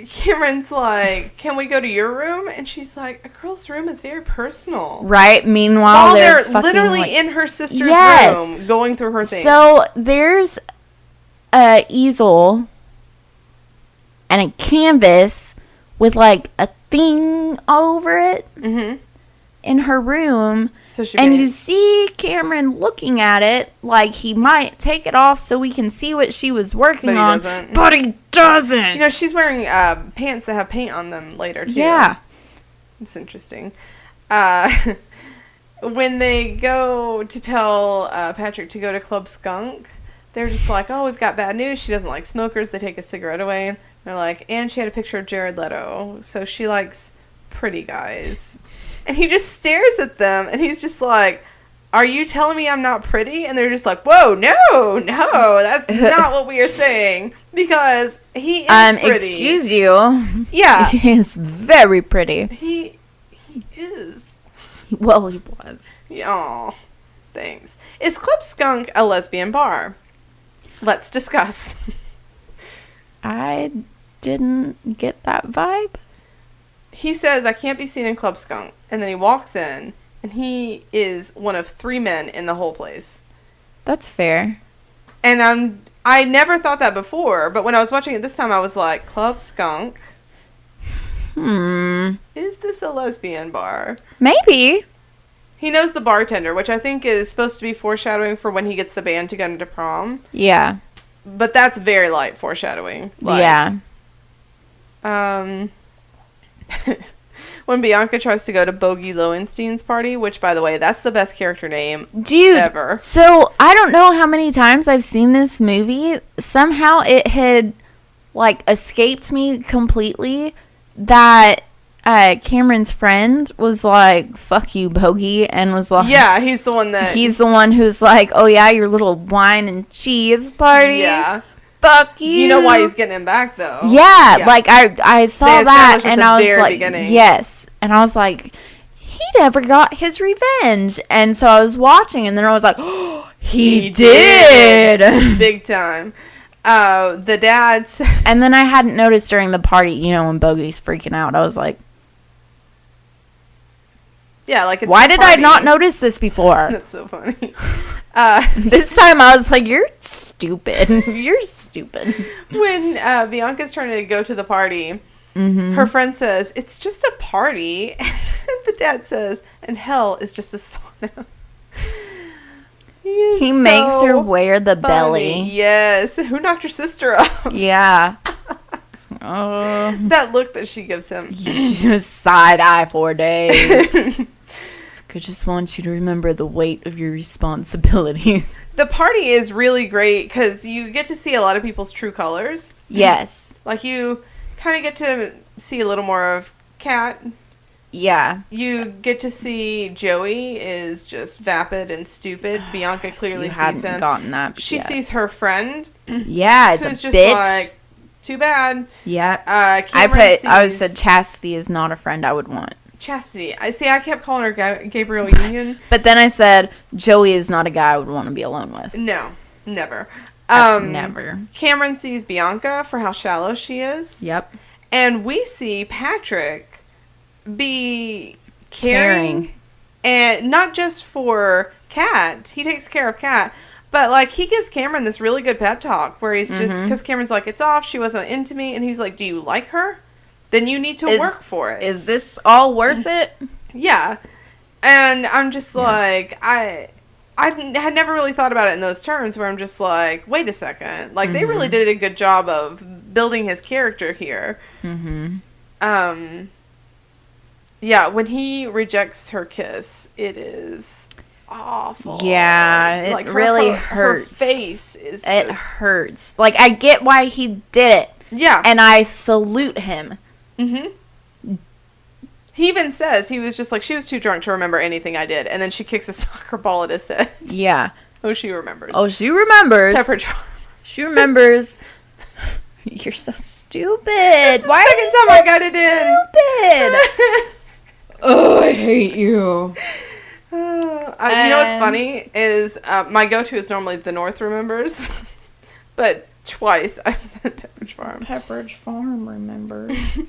Speaker 1: Cameron's like, can we go to your room? And she's like, a girl's room is very personal.
Speaker 2: Right? Meanwhile,
Speaker 1: they're
Speaker 2: fucking,
Speaker 1: literally
Speaker 2: like,
Speaker 1: in her sister's room going through her things.
Speaker 2: So there's a easel and a canvas with like a thing all over it in her room. So you see Cameron looking at it like he might take it off so we can see what she was working on. But he doesn't.
Speaker 1: You know, she's wearing pants that have paint on them later, too.
Speaker 2: Yeah.
Speaker 1: It's interesting. When they go to tell Patrick to go to Club Skunk, they're just like, oh, we've got bad news. She doesn't like smokers. They take a cigarette away. They're like, and she had a picture of Jared Leto. So she likes pretty guys. And he just stares at them, and he's just like, are you telling me I'm not pretty? And they're just like, whoa, no, that's not what we are saying. Because he is pretty.
Speaker 2: Excuse you.
Speaker 1: Yeah.
Speaker 2: He is very pretty.
Speaker 1: He is.
Speaker 2: Well, he was.
Speaker 1: Aw, thanks. Is Club Skunk a lesbian bar? Let's discuss.
Speaker 2: I didn't get that vibe.
Speaker 1: He says, I can't be seen in Club Skunk. And then he walks in, and he is one of 3 men in the whole place.
Speaker 2: That's fair.
Speaker 1: And I never thought that before, but when I was watching it this time, I was like, Club Skunk? Is this a lesbian bar?
Speaker 2: Maybe.
Speaker 1: He knows the bartender, which I think is supposed to be foreshadowing for when he gets the band to go into prom.
Speaker 2: Yeah.
Speaker 1: But that's very light foreshadowing.
Speaker 2: Yeah.
Speaker 1: When Bianca tries to go to Bogey Lowenstein's party, which, by the way, that's the best character name ever.
Speaker 2: So I don't know how many times I've seen this movie. Somehow it had, like, escaped me completely that Cameron's friend was like, fuck you, Bogey, and was like...
Speaker 1: Yeah, he's the one that...
Speaker 2: He's the one who's like, oh, yeah, your little wine and cheese party.
Speaker 1: Yeah.
Speaker 2: Fuck you.
Speaker 1: You know why he's getting him back, though.
Speaker 2: Yeah. Like, I saw that, and I was like,
Speaker 1: beginning.
Speaker 2: Yes. And I was like, he never got his revenge. And so I was watching, and then I was like, oh, he did.
Speaker 1: Big time. The dad said...
Speaker 2: And then I hadn't noticed during the party, you know, when Bogey's freaking out. I was like...
Speaker 1: Yeah, like it's
Speaker 2: why did I not notice this before?
Speaker 1: That's so funny.
Speaker 2: This time I was like, you're stupid. You're stupid.
Speaker 1: When Bianca's trying to go to the party, her friend says, it's just a party. And the dad says, and hell is just a sauna.
Speaker 2: He makes her wear the belly.
Speaker 1: Yes. Who knocked your sister up?
Speaker 2: Yeah.
Speaker 1: That look that she gives him.
Speaker 2: Just side eye for days. I just want you to remember the weight of your responsibilities.
Speaker 1: The party is really great because you get to see a lot of people's true colors.
Speaker 2: Yes.
Speaker 1: Like you kind of get to see a little more of Kat.
Speaker 2: Yeah.
Speaker 1: You get to see Joey is just vapid and stupid. Bianca clearly sees him.
Speaker 2: You hadn't gotten that
Speaker 1: She
Speaker 2: yet.
Speaker 1: sees her friend.
Speaker 2: Yeah, it's
Speaker 1: who's
Speaker 2: a
Speaker 1: just
Speaker 2: bitch.
Speaker 1: Like, too bad.
Speaker 2: Yeah.
Speaker 1: I
Speaker 2: said Chastity is not a friend I would want.
Speaker 1: Chastity. I kept calling her Gabriel Union.
Speaker 2: But then I said Joey is not a guy I would want to be alone with.
Speaker 1: No, never.
Speaker 2: Never.
Speaker 1: Cameron sees Bianca for how shallow she is.
Speaker 2: Yep.
Speaker 1: And we see Patrick be caring. And not just for Kat. He takes care of Kat. But, like, he gives Cameron this really good pep talk where he's just... Because Cameron's like, it's off. She wasn't into me. And he's like, do you like her? Then you need to work for it.
Speaker 2: Is this all worth it?
Speaker 1: Yeah. And I'm just like... I had never really thought about it in those terms where I'm just like, wait a second. Like, they really did a good job of building his character here. Yeah, when he rejects her kiss, it is... awful.
Speaker 2: Yeah, it
Speaker 1: like
Speaker 2: really hurts.
Speaker 1: Her face is
Speaker 2: It hurts. Like, I get why he did it.
Speaker 1: Yeah.
Speaker 2: And I salute him.
Speaker 1: He He even says, he was just like, she was too drunk to remember anything I did. And then she kicks a soccer ball at his head.
Speaker 2: Yeah.
Speaker 1: Oh, she remembers.
Speaker 2: Oh, she remembers.
Speaker 1: Pepperidge Farm.
Speaker 2: She remembers. You're so stupid.
Speaker 1: Why
Speaker 2: are
Speaker 1: time I got it
Speaker 2: in? Oh, I hate you.
Speaker 1: You know what's funny is my go-to is normally the North remembers, but twice I've said Pepperidge Farm.
Speaker 2: Pepperidge Farm remembers.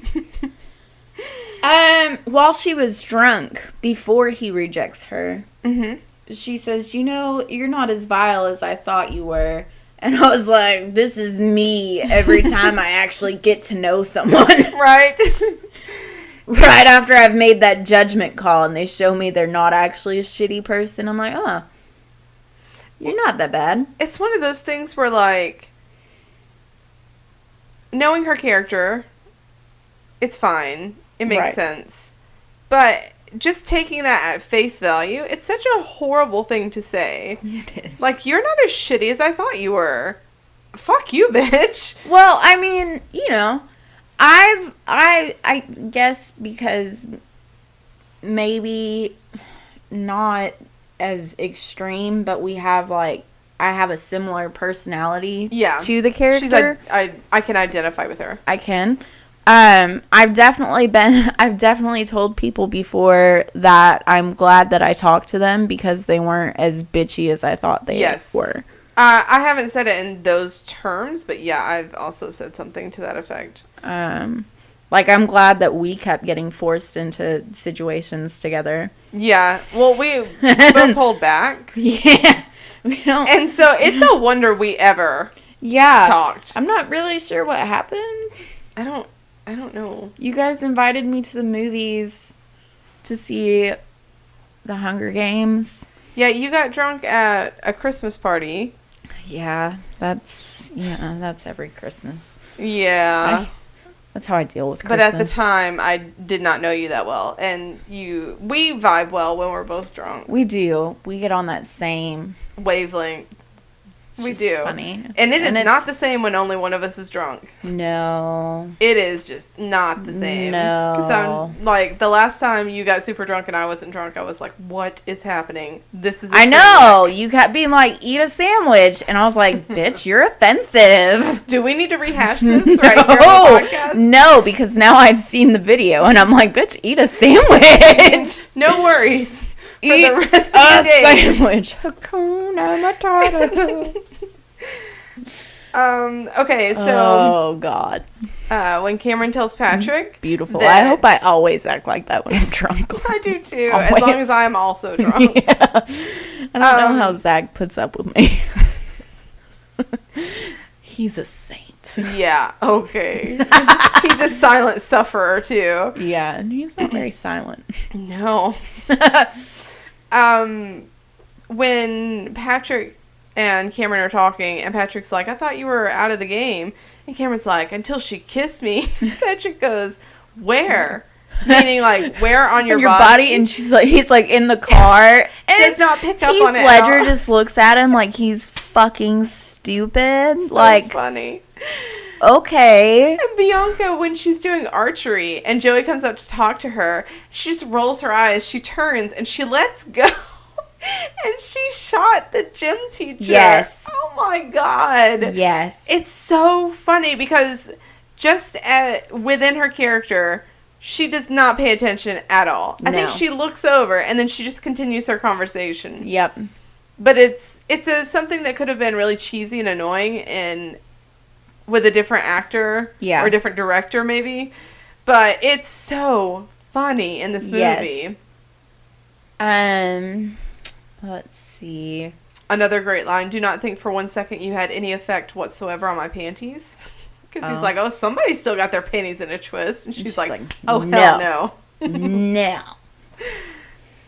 Speaker 2: While she was drunk, before he rejects her, she says, "You know, you're not as vile as I thought you were." And I was like, this is me every time I actually get to know someone.
Speaker 1: Right?
Speaker 2: Right after I've made that judgment call and they show me they're not actually a shitty person, I'm like, oh, you're not that bad.
Speaker 1: It's one of those things where, like, knowing her character, it's fine. It makes sense. But just taking that at face value, it's such a horrible thing to say.
Speaker 2: It is.
Speaker 1: Like, you're not as shitty as I thought you were. Fuck you, bitch.
Speaker 2: Well, I mean, you know, I guess because maybe not as extreme, but we have, like, I have a similar personality to the character.
Speaker 1: She's like, I can identify with her.
Speaker 2: I can. I've definitely told people before that I'm glad that I talked to them because they weren't as bitchy as I thought they were.
Speaker 1: I haven't said it in those terms, but yeah, I've also said something to that effect.
Speaker 2: Like, I'm glad that we kept getting forced into situations together.
Speaker 1: Yeah. Well, we both hold back.
Speaker 2: Yeah. We don't.
Speaker 1: And so it's a wonder we ever talked.
Speaker 2: I'm not really sure what happened.
Speaker 1: I don't know.
Speaker 2: You guys invited me to the movies to see The Hunger Games.
Speaker 1: Yeah, you got drunk at a Christmas party.
Speaker 2: Yeah, that's every Christmas.
Speaker 1: Yeah.
Speaker 2: That's how I deal with Christmas.
Speaker 1: But at the time, I did not know you that well. And we vibe well when we're both drunk.
Speaker 2: We do. We get on that same
Speaker 1: wavelength. We do.
Speaker 2: Funny.
Speaker 1: And it is not the same when only one of us is drunk.
Speaker 2: No.
Speaker 1: It is just not the same.
Speaker 2: No.
Speaker 1: Because I'm like, the last time you got super drunk and I wasn't drunk, I was like, what is happening? This is
Speaker 2: I know. You kept being like, eat a sandwich. And I was like, bitch, you're offensive.
Speaker 1: Do we need to rehash this right here on the podcast?
Speaker 2: No, because now I've seen the video and I'm like, bitch, eat a sandwich.
Speaker 1: No worries. For
Speaker 2: Eat
Speaker 1: the rest of your days.
Speaker 2: Sandwich. Hakuna Matata.
Speaker 1: Okay, so...
Speaker 2: Oh, God.
Speaker 1: When Cameron tells Patrick...
Speaker 2: It's beautiful. I hope I always act like that when I'm drunk.
Speaker 1: I do, too. Always. As long as I'm also drunk.
Speaker 2: Yeah. I don't know how Zach puts up with me. He's a saint.
Speaker 1: Yeah, okay. He's a silent sufferer, too.
Speaker 2: Yeah, and he's not very silent.
Speaker 1: No. When Patrick and Cameron are talking, and Patrick's like, I thought you were out of the game. And Cameron's like, until she kissed me. Patrick goes, where? Meaning, like, where on your body?
Speaker 2: And he's like in the car. And
Speaker 1: does not pick up on it.
Speaker 2: Heath Ledger just looks at him like he's fucking stupid.
Speaker 1: So
Speaker 2: like,
Speaker 1: funny.
Speaker 2: Okay.
Speaker 1: And Bianca, when she's doing archery and Joey comes up to talk to her, she just rolls her eyes, she turns, and she lets go. And she shot the gym teacher.
Speaker 2: Yes.
Speaker 1: Oh my God.
Speaker 2: Yes.
Speaker 1: It's so funny because just within her character, she does not pay attention at all. I think she looks over and then she just continues her conversation.
Speaker 2: Yep.
Speaker 1: But it's something that could have been really cheesy and annoying and with a different actor or a different director maybe. But it's so funny in this movie.
Speaker 2: Yes. Let's see.
Speaker 1: Another great line. Do not think for 1 second you had any effect whatsoever on my panties. Because he's like, oh, somebody still got their panties in a twist. And she's like, oh, hell no.
Speaker 2: No.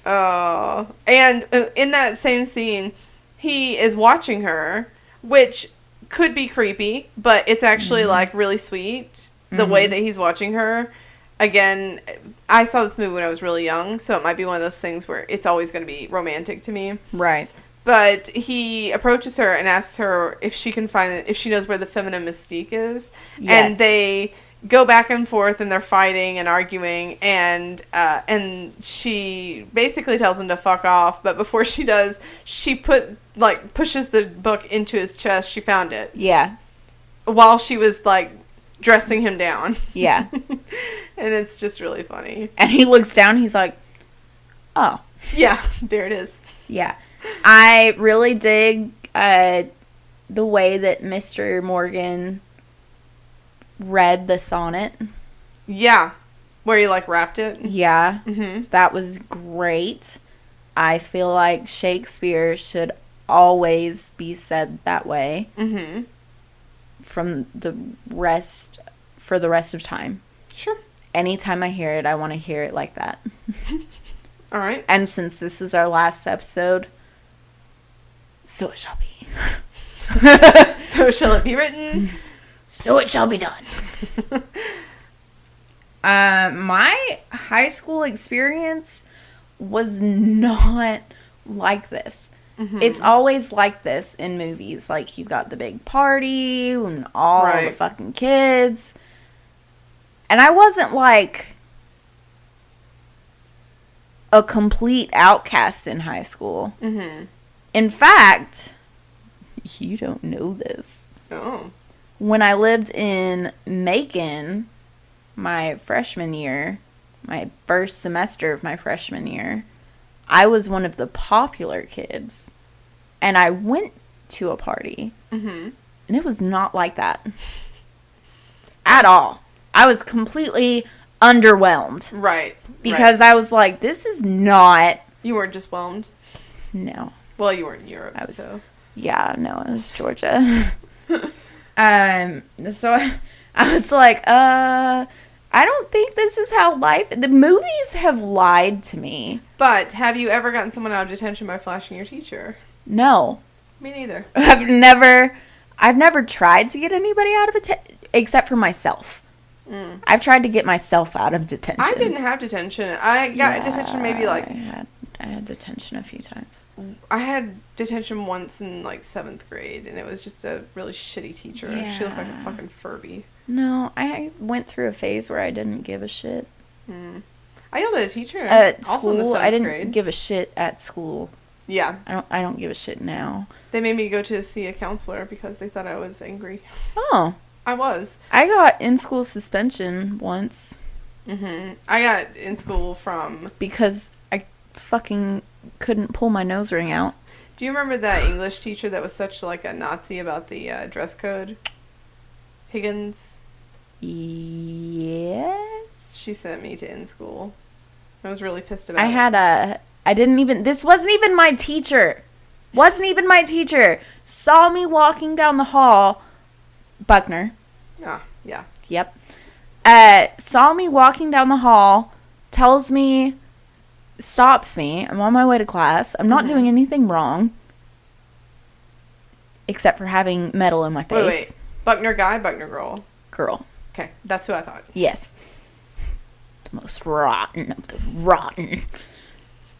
Speaker 1: Oh. And in that same scene, he is watching her, which could be creepy, but it's actually, like, really sweet. The way that he's watching her. Again, I saw this movie when I was really young, so it might be one of those things where it's always going to be romantic to me.
Speaker 2: Right.
Speaker 1: But he approaches her and asks her if she knows where the feminine mystique is. Yes. And they go back and forth, and they're fighting and arguing, and she basically tells him to fuck off, but before she does, she pushes the book into his chest. She found it.
Speaker 2: Yeah.
Speaker 1: While she was, like, dressing him down.
Speaker 2: Yeah.
Speaker 1: And it's just really funny.
Speaker 2: And he looks down, he's like, oh.
Speaker 1: Yeah, there it is.
Speaker 2: Yeah. I really dig the way that Mr. Morgan read the sonnet.
Speaker 1: Yeah. Where he, like, rapped it.
Speaker 2: Yeah.
Speaker 1: Mm-hmm.
Speaker 2: That was great. I feel like Shakespeare should always be said that way.
Speaker 1: Mm-hmm.
Speaker 2: For the rest of time.
Speaker 1: Sure.
Speaker 2: Anytime I hear it, I want to hear it like that.
Speaker 1: All right.
Speaker 2: And since this is our last episode, so it shall be.
Speaker 1: So shall it be written?
Speaker 2: So it shall be done. My high school experience was not like this. Mm-hmm. It's always like this in movies. Like, you got the big party and all the fucking kids. And I wasn't, like, a complete outcast in high school.
Speaker 1: Mm-hmm.
Speaker 2: In fact, you don't know this.
Speaker 1: Oh.
Speaker 2: When I lived in Macon, my freshman year, my first semester of my freshman year, I was one of the popular kids. And I went to a party.
Speaker 1: Mm-hmm.
Speaker 2: And it was not like that. At all. I was completely underwhelmed.
Speaker 1: Right.
Speaker 2: Because I was like, this is not...
Speaker 1: You weren't just whelmed?
Speaker 2: No.
Speaker 1: Well, you were in Europe, so...
Speaker 2: Yeah, no, it was Georgia. So I was like, I don't think this is how life... The movies have lied to me.
Speaker 1: But have you ever gotten someone out of detention by flashing your teacher?
Speaker 2: No.
Speaker 1: Me neither.
Speaker 2: I've never tried to get anybody out of except for myself. Mm. I've tried to get myself out of detention.
Speaker 1: I didn't have detention. I got detention maybe like...
Speaker 2: I had detention a few times.
Speaker 1: I had detention once in like 7th grade, and it was just a really shitty teacher. Yeah. She looked like a fucking Furby.
Speaker 2: No, I went through a phase where I didn't give a shit.
Speaker 1: Mm. I yelled at a teacher.
Speaker 2: At
Speaker 1: also
Speaker 2: school,
Speaker 1: in the 7th
Speaker 2: I didn't
Speaker 1: grade.
Speaker 2: give a shit at school.
Speaker 1: Yeah.
Speaker 2: I don't give a shit now.
Speaker 1: They made me go to see a counselor because they thought I was angry.
Speaker 2: Oh.
Speaker 1: I was.
Speaker 2: I got in-school suspension once.
Speaker 1: Mm-hmm. I got in school from...
Speaker 2: Because I fucking couldn't pull my nose ring out.
Speaker 1: Do you remember that English teacher that was such like a Nazi about the dress code? Higgins?
Speaker 2: Yes.
Speaker 1: She sent me to in-school. I was really pissed about it.
Speaker 2: This wasn't even my teacher. Saw me walking down the hall. Buckner.
Speaker 1: Ah, yeah.
Speaker 2: Yep. Saw me walking down the hall, stops me. I'm on my way to class. I'm not doing anything wrong. Except for having metal in my face.
Speaker 1: Wait. Buckner guy, Buckner girl?
Speaker 2: Girl.
Speaker 1: Okay, that's who I thought.
Speaker 2: Yes. The most rotten of the rotten.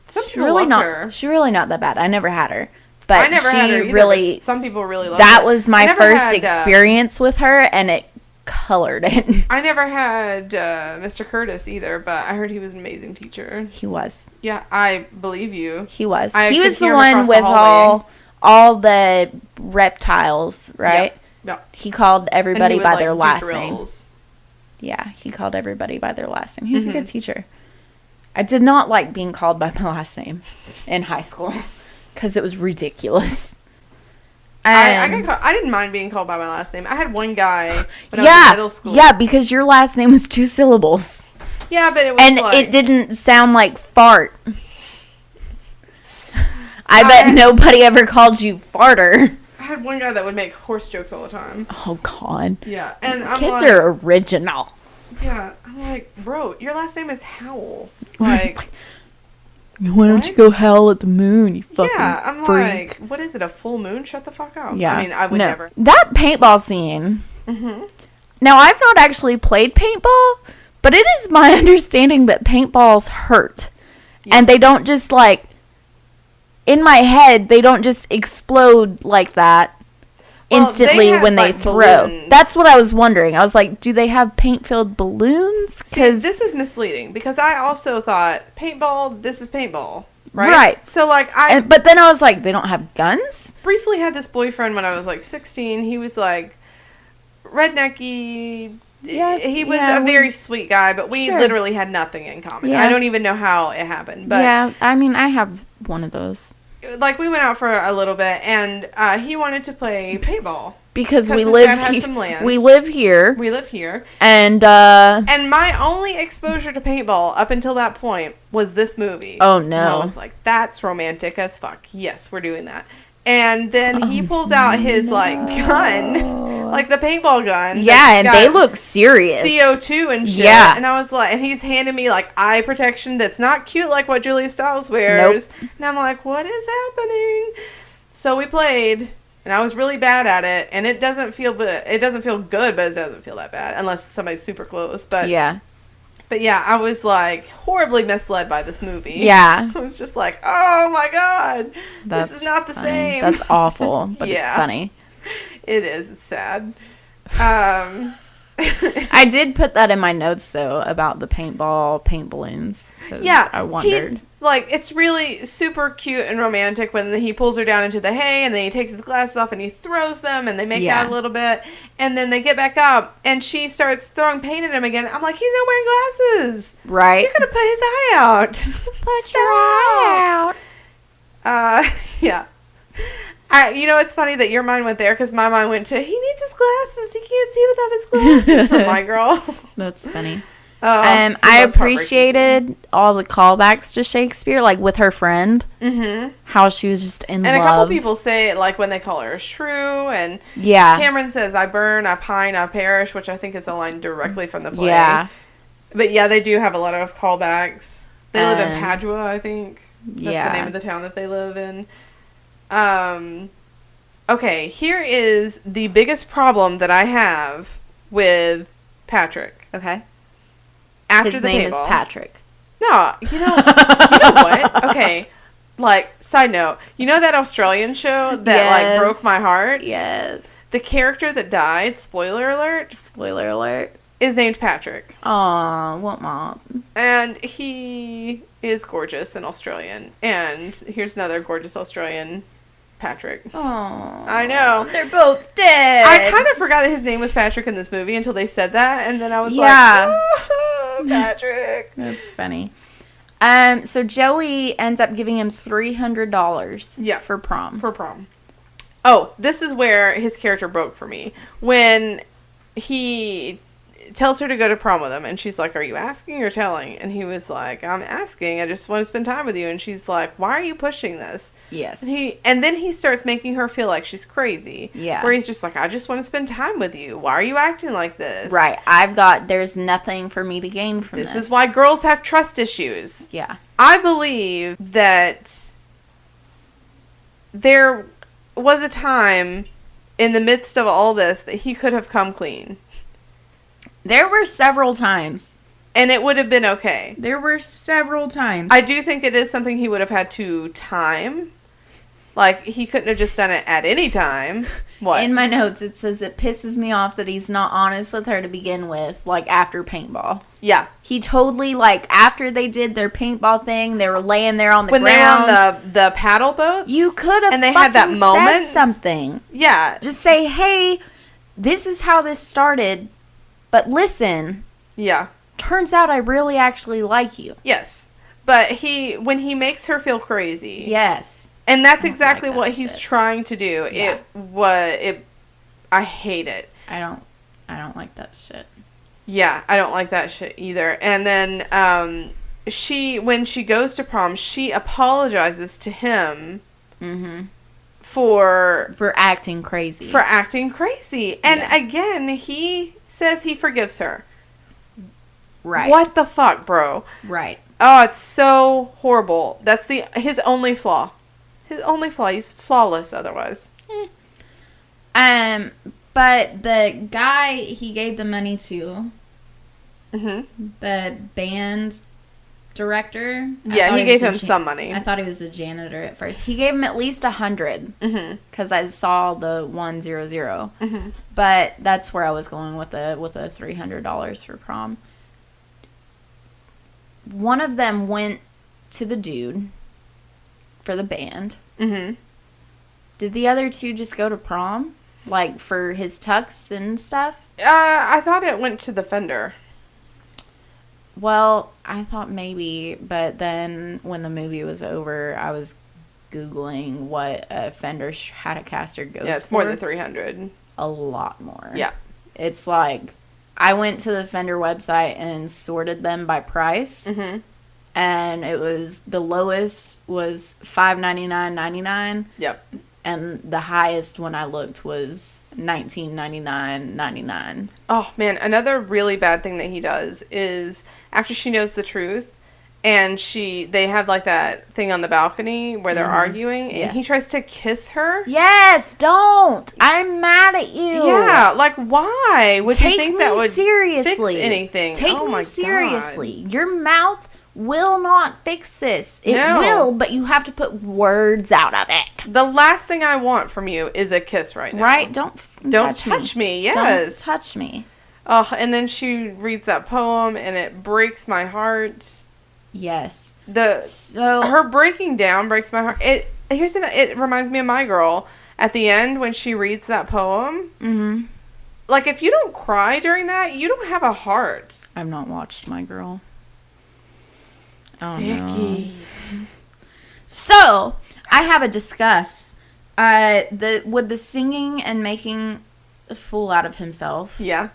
Speaker 1: Some people loved her.
Speaker 2: She's really not that bad. I never had her. But
Speaker 1: I never had her either,
Speaker 2: really...
Speaker 1: Some people really loved her.
Speaker 2: That was my first experience with her, and it colored it.
Speaker 1: I never had Mr. Curtis either, but I heard he was an amazing teacher.
Speaker 2: He was.
Speaker 1: Yeah, I believe you.
Speaker 2: He was. He was the one with all the reptiles, right?
Speaker 1: Yeah.
Speaker 2: He called everybody by their last name.
Speaker 1: Drills.
Speaker 2: Yeah, he called everybody by their last name. He was a good teacher. I did not like being called by my last name in high school because it was ridiculous.
Speaker 1: I didn't mind being called by my last name. I had one guy when I was in middle school.
Speaker 2: Yeah, because your last name was 2 syllables.
Speaker 1: Yeah, but it was
Speaker 2: it didn't sound like fart. I bet nobody ever called you farter.
Speaker 1: I had one guy that would make horse jokes all the time.
Speaker 2: Oh, God.
Speaker 1: Yeah, and I'm
Speaker 2: Kids are original.
Speaker 1: Yeah, I'm like, bro, your last name is Howell. Like...
Speaker 2: Why don't you go howl at the moon, you fucking
Speaker 1: I'm
Speaker 2: freak.
Speaker 1: like, what is it, a full moon? Shut the fuck up.
Speaker 2: Yeah.
Speaker 1: I mean, I would never.
Speaker 2: That paintball scene. Mm-hmm. Now, I've not actually played paintball, but it is my understanding that paintballs hurt. Yeah. And they don't just, like, in my head, they don't just explode like that instantly
Speaker 1: had,
Speaker 2: when they
Speaker 1: like,
Speaker 2: throw.
Speaker 1: balloons.
Speaker 2: That's what I was wondering. I was like, do they have paint-filled balloons?
Speaker 1: See, this is misleading because I also thought paintball, this is paintball, right?
Speaker 2: Right.
Speaker 1: So, like,
Speaker 2: but then I was like, they don't have guns?
Speaker 1: briefly had this boyfriend when I was, like, 16. He was, like, rednecky.
Speaker 2: Yeah,
Speaker 1: he was a very sweet guy, but we
Speaker 2: Sure.
Speaker 1: literally had nothing in common.
Speaker 2: Yeah.
Speaker 1: I don't even know how it happened. But
Speaker 2: yeah, I mean, I have one of those.
Speaker 1: like, we went out for a little bit, and he wanted to play paintball.
Speaker 2: Because we
Speaker 1: his
Speaker 2: live
Speaker 1: dad had
Speaker 2: here.
Speaker 1: some land.
Speaker 2: We live here.
Speaker 1: We live here.
Speaker 2: And
Speaker 1: my only exposure to paintball up until that point was this movie.
Speaker 2: Oh,
Speaker 1: And I
Speaker 2: no.
Speaker 1: was like, that's romantic as fuck. Yes, we're doing that. And then he pulls out his, like, gun, like the paintball gun.
Speaker 2: Yeah, and
Speaker 1: that's
Speaker 2: they
Speaker 1: got
Speaker 2: look serious.
Speaker 1: CO2 and shit.
Speaker 2: Yeah.
Speaker 1: And I was like, and he's handing me, like, eye protection that's not cute like what Julia Stiles wears.
Speaker 2: Nope.
Speaker 1: And I'm like, what is happening? So we played, and I was really bad at it. And it doesn't feel good, but it doesn't feel that bad unless somebody's super close. But
Speaker 2: Yeah.
Speaker 1: But yeah, I was, like, horribly misled by this movie.
Speaker 2: Yeah.
Speaker 1: I was just like, oh my god,
Speaker 2: That's
Speaker 1: this is not the
Speaker 2: funny.
Speaker 1: same.
Speaker 2: That's awful, but it's
Speaker 1: Yeah.
Speaker 2: funny.
Speaker 1: It is. It's sad.
Speaker 2: I did put that in my notes, though, about the paint balloons. 'Cause
Speaker 1: Yeah,
Speaker 2: I wondered.
Speaker 1: It's really super cute and romantic when he pulls her down into the hay and then he takes his glasses off and he throws them and they make out a little bit and then they get back up and she starts throwing paint at him again. I'm like, he's not wearing glasses.
Speaker 2: Right?
Speaker 1: You're gonna put his eye out.
Speaker 2: Put your eye out.
Speaker 1: Yeah. It's funny that your mind went there because my mind went to, he needs his glasses. He can't see without his glasses for my girl.
Speaker 2: That's funny.
Speaker 1: It's the
Speaker 2: I
Speaker 1: most heartbreaking
Speaker 2: appreciated all the callbacks to Shakespeare, like with her friend.
Speaker 1: Mm-hmm.
Speaker 2: How she was just in love.
Speaker 1: And a couple people say it, like, when they call her a shrew, and
Speaker 2: Yeah.
Speaker 1: Cameron says, I burn, I pine, I perish, which I think is a line directly from the play.
Speaker 2: Yeah.
Speaker 1: But yeah, they do have a lot of callbacks. They live in Padua, I think. That's the name of the town that they live in. Okay, here is the biggest problem that I have with Patrick.
Speaker 2: Okay.
Speaker 1: After
Speaker 2: His
Speaker 1: the
Speaker 2: name is
Speaker 1: paintball.
Speaker 2: Patrick.
Speaker 1: No, you know what? Okay, like, side note, you know that Australian show that, like, broke my heart?
Speaker 2: Yes.
Speaker 1: The character that died, spoiler alert,
Speaker 2: Spoiler alert.
Speaker 1: is named Patrick.
Speaker 2: Aw, what mom?
Speaker 1: And he is gorgeous and Australian. And here's another gorgeous Australian Patrick.
Speaker 2: Aw.
Speaker 1: I know.
Speaker 2: They're both dead.
Speaker 1: I kind of forgot that his name was Patrick in this movie until they said that. And then I was like, oh, Patrick.
Speaker 2: That's funny. So Joey ends up giving him $300 for prom.
Speaker 1: For prom. Oh, this is where his character broke for me. When he tells her to go to prom with him, and she's like, are you asking or telling? And he was like, I'm asking. I just want to spend time with you. And she's like, why are you pushing this?
Speaker 2: Yes.
Speaker 1: And then he starts making her feel like she's crazy.
Speaker 2: Yeah.
Speaker 1: Where he's just like, I just want to spend time with you. Why are you acting like this?
Speaker 2: Right. there's nothing for me to gain from this.
Speaker 1: This is why girls have trust issues.
Speaker 2: Yeah.
Speaker 1: I believe that there was a time in the midst of all this that he could have come clean.
Speaker 2: There were several times.
Speaker 1: And it would have been okay.
Speaker 2: There were several times.
Speaker 1: I do think it is something he would have had to time. Like, he couldn't have just done it at any time. What?
Speaker 2: In my notes, it says it pisses me off that he's not honest with her to begin with, like, after paintball.
Speaker 1: Yeah.
Speaker 2: He totally, like, after they did their paintball thing, they were laying there on the ground.
Speaker 1: When they were on the paddle boats.
Speaker 2: You could have
Speaker 1: and they had that moment.
Speaker 2: said something.
Speaker 1: Yeah.
Speaker 2: Just say, hey, this is how this started, but listen.
Speaker 1: Yeah.
Speaker 2: Turns out I really actually like you.
Speaker 1: Yes. But when he makes her feel crazy.
Speaker 2: Yes.
Speaker 1: And that's exactly
Speaker 2: like that
Speaker 1: what he's
Speaker 2: shit.
Speaker 1: trying to do.
Speaker 2: Yeah.
Speaker 1: I hate it.
Speaker 2: I don't like that shit.
Speaker 1: Yeah, I don't like that shit either. And then when she goes to prom, she apologizes to him for
Speaker 2: acting crazy.
Speaker 1: And again, he says he forgives her.
Speaker 2: Right.
Speaker 1: What the fuck, bro?
Speaker 2: Right.
Speaker 1: Oh, it's so horrible. That's his only flaw. His only flaw. He's flawless otherwise.
Speaker 2: But the guy he gave the money to,
Speaker 1: Mm-hmm.
Speaker 2: the band director.
Speaker 1: Yeah, he gave him some money.
Speaker 2: I thought he was a janitor at first. He gave him at least 100 because I saw the 100. But that's where I was going with the $300 for prom. One of them went to the dude for the band. Did the other two just go to prom, like for his tux and stuff?
Speaker 1: I thought it went to the Fender.
Speaker 2: Well, I thought maybe, but then when the movie was over, I was Googling what a Fender Stratocaster goes for.
Speaker 1: Yeah, it's more than 300.
Speaker 2: A lot more.
Speaker 1: Yeah.
Speaker 2: It's like, I went to the Fender website and sorted them by price, and it was, the lowest was $599.99.
Speaker 1: Yep.
Speaker 2: And the highest when I looked was $1999.99.
Speaker 1: Oh, man. Another really bad thing that he does is after she knows the truth and they have like that thing on the balcony where they're arguing and he tries to kiss her.
Speaker 2: Yes, don't. I'm mad at you.
Speaker 1: Yeah, like why would you think that would
Speaker 2: seriously.
Speaker 1: fix anything?
Speaker 2: Take me seriously. God. Your mouth will not fix this. It will, but you have to put words out of it.
Speaker 1: The last thing I want from you is a kiss right now.
Speaker 2: Right? Don't touch
Speaker 1: me. Yes.
Speaker 2: Don't touch me.
Speaker 1: Oh, and then she reads that poem and it breaks my heart.
Speaker 2: Yes.
Speaker 1: Her breaking down breaks my heart. It reminds me of My Girl at the end when she reads that poem. Like if you don't cry during that, you don't have a heart.
Speaker 2: I've not watched My Girl. Oh,
Speaker 1: Vicky.
Speaker 2: No. So, I have a discuss. Would the singing and making a fool out of himself.
Speaker 1: Yeah.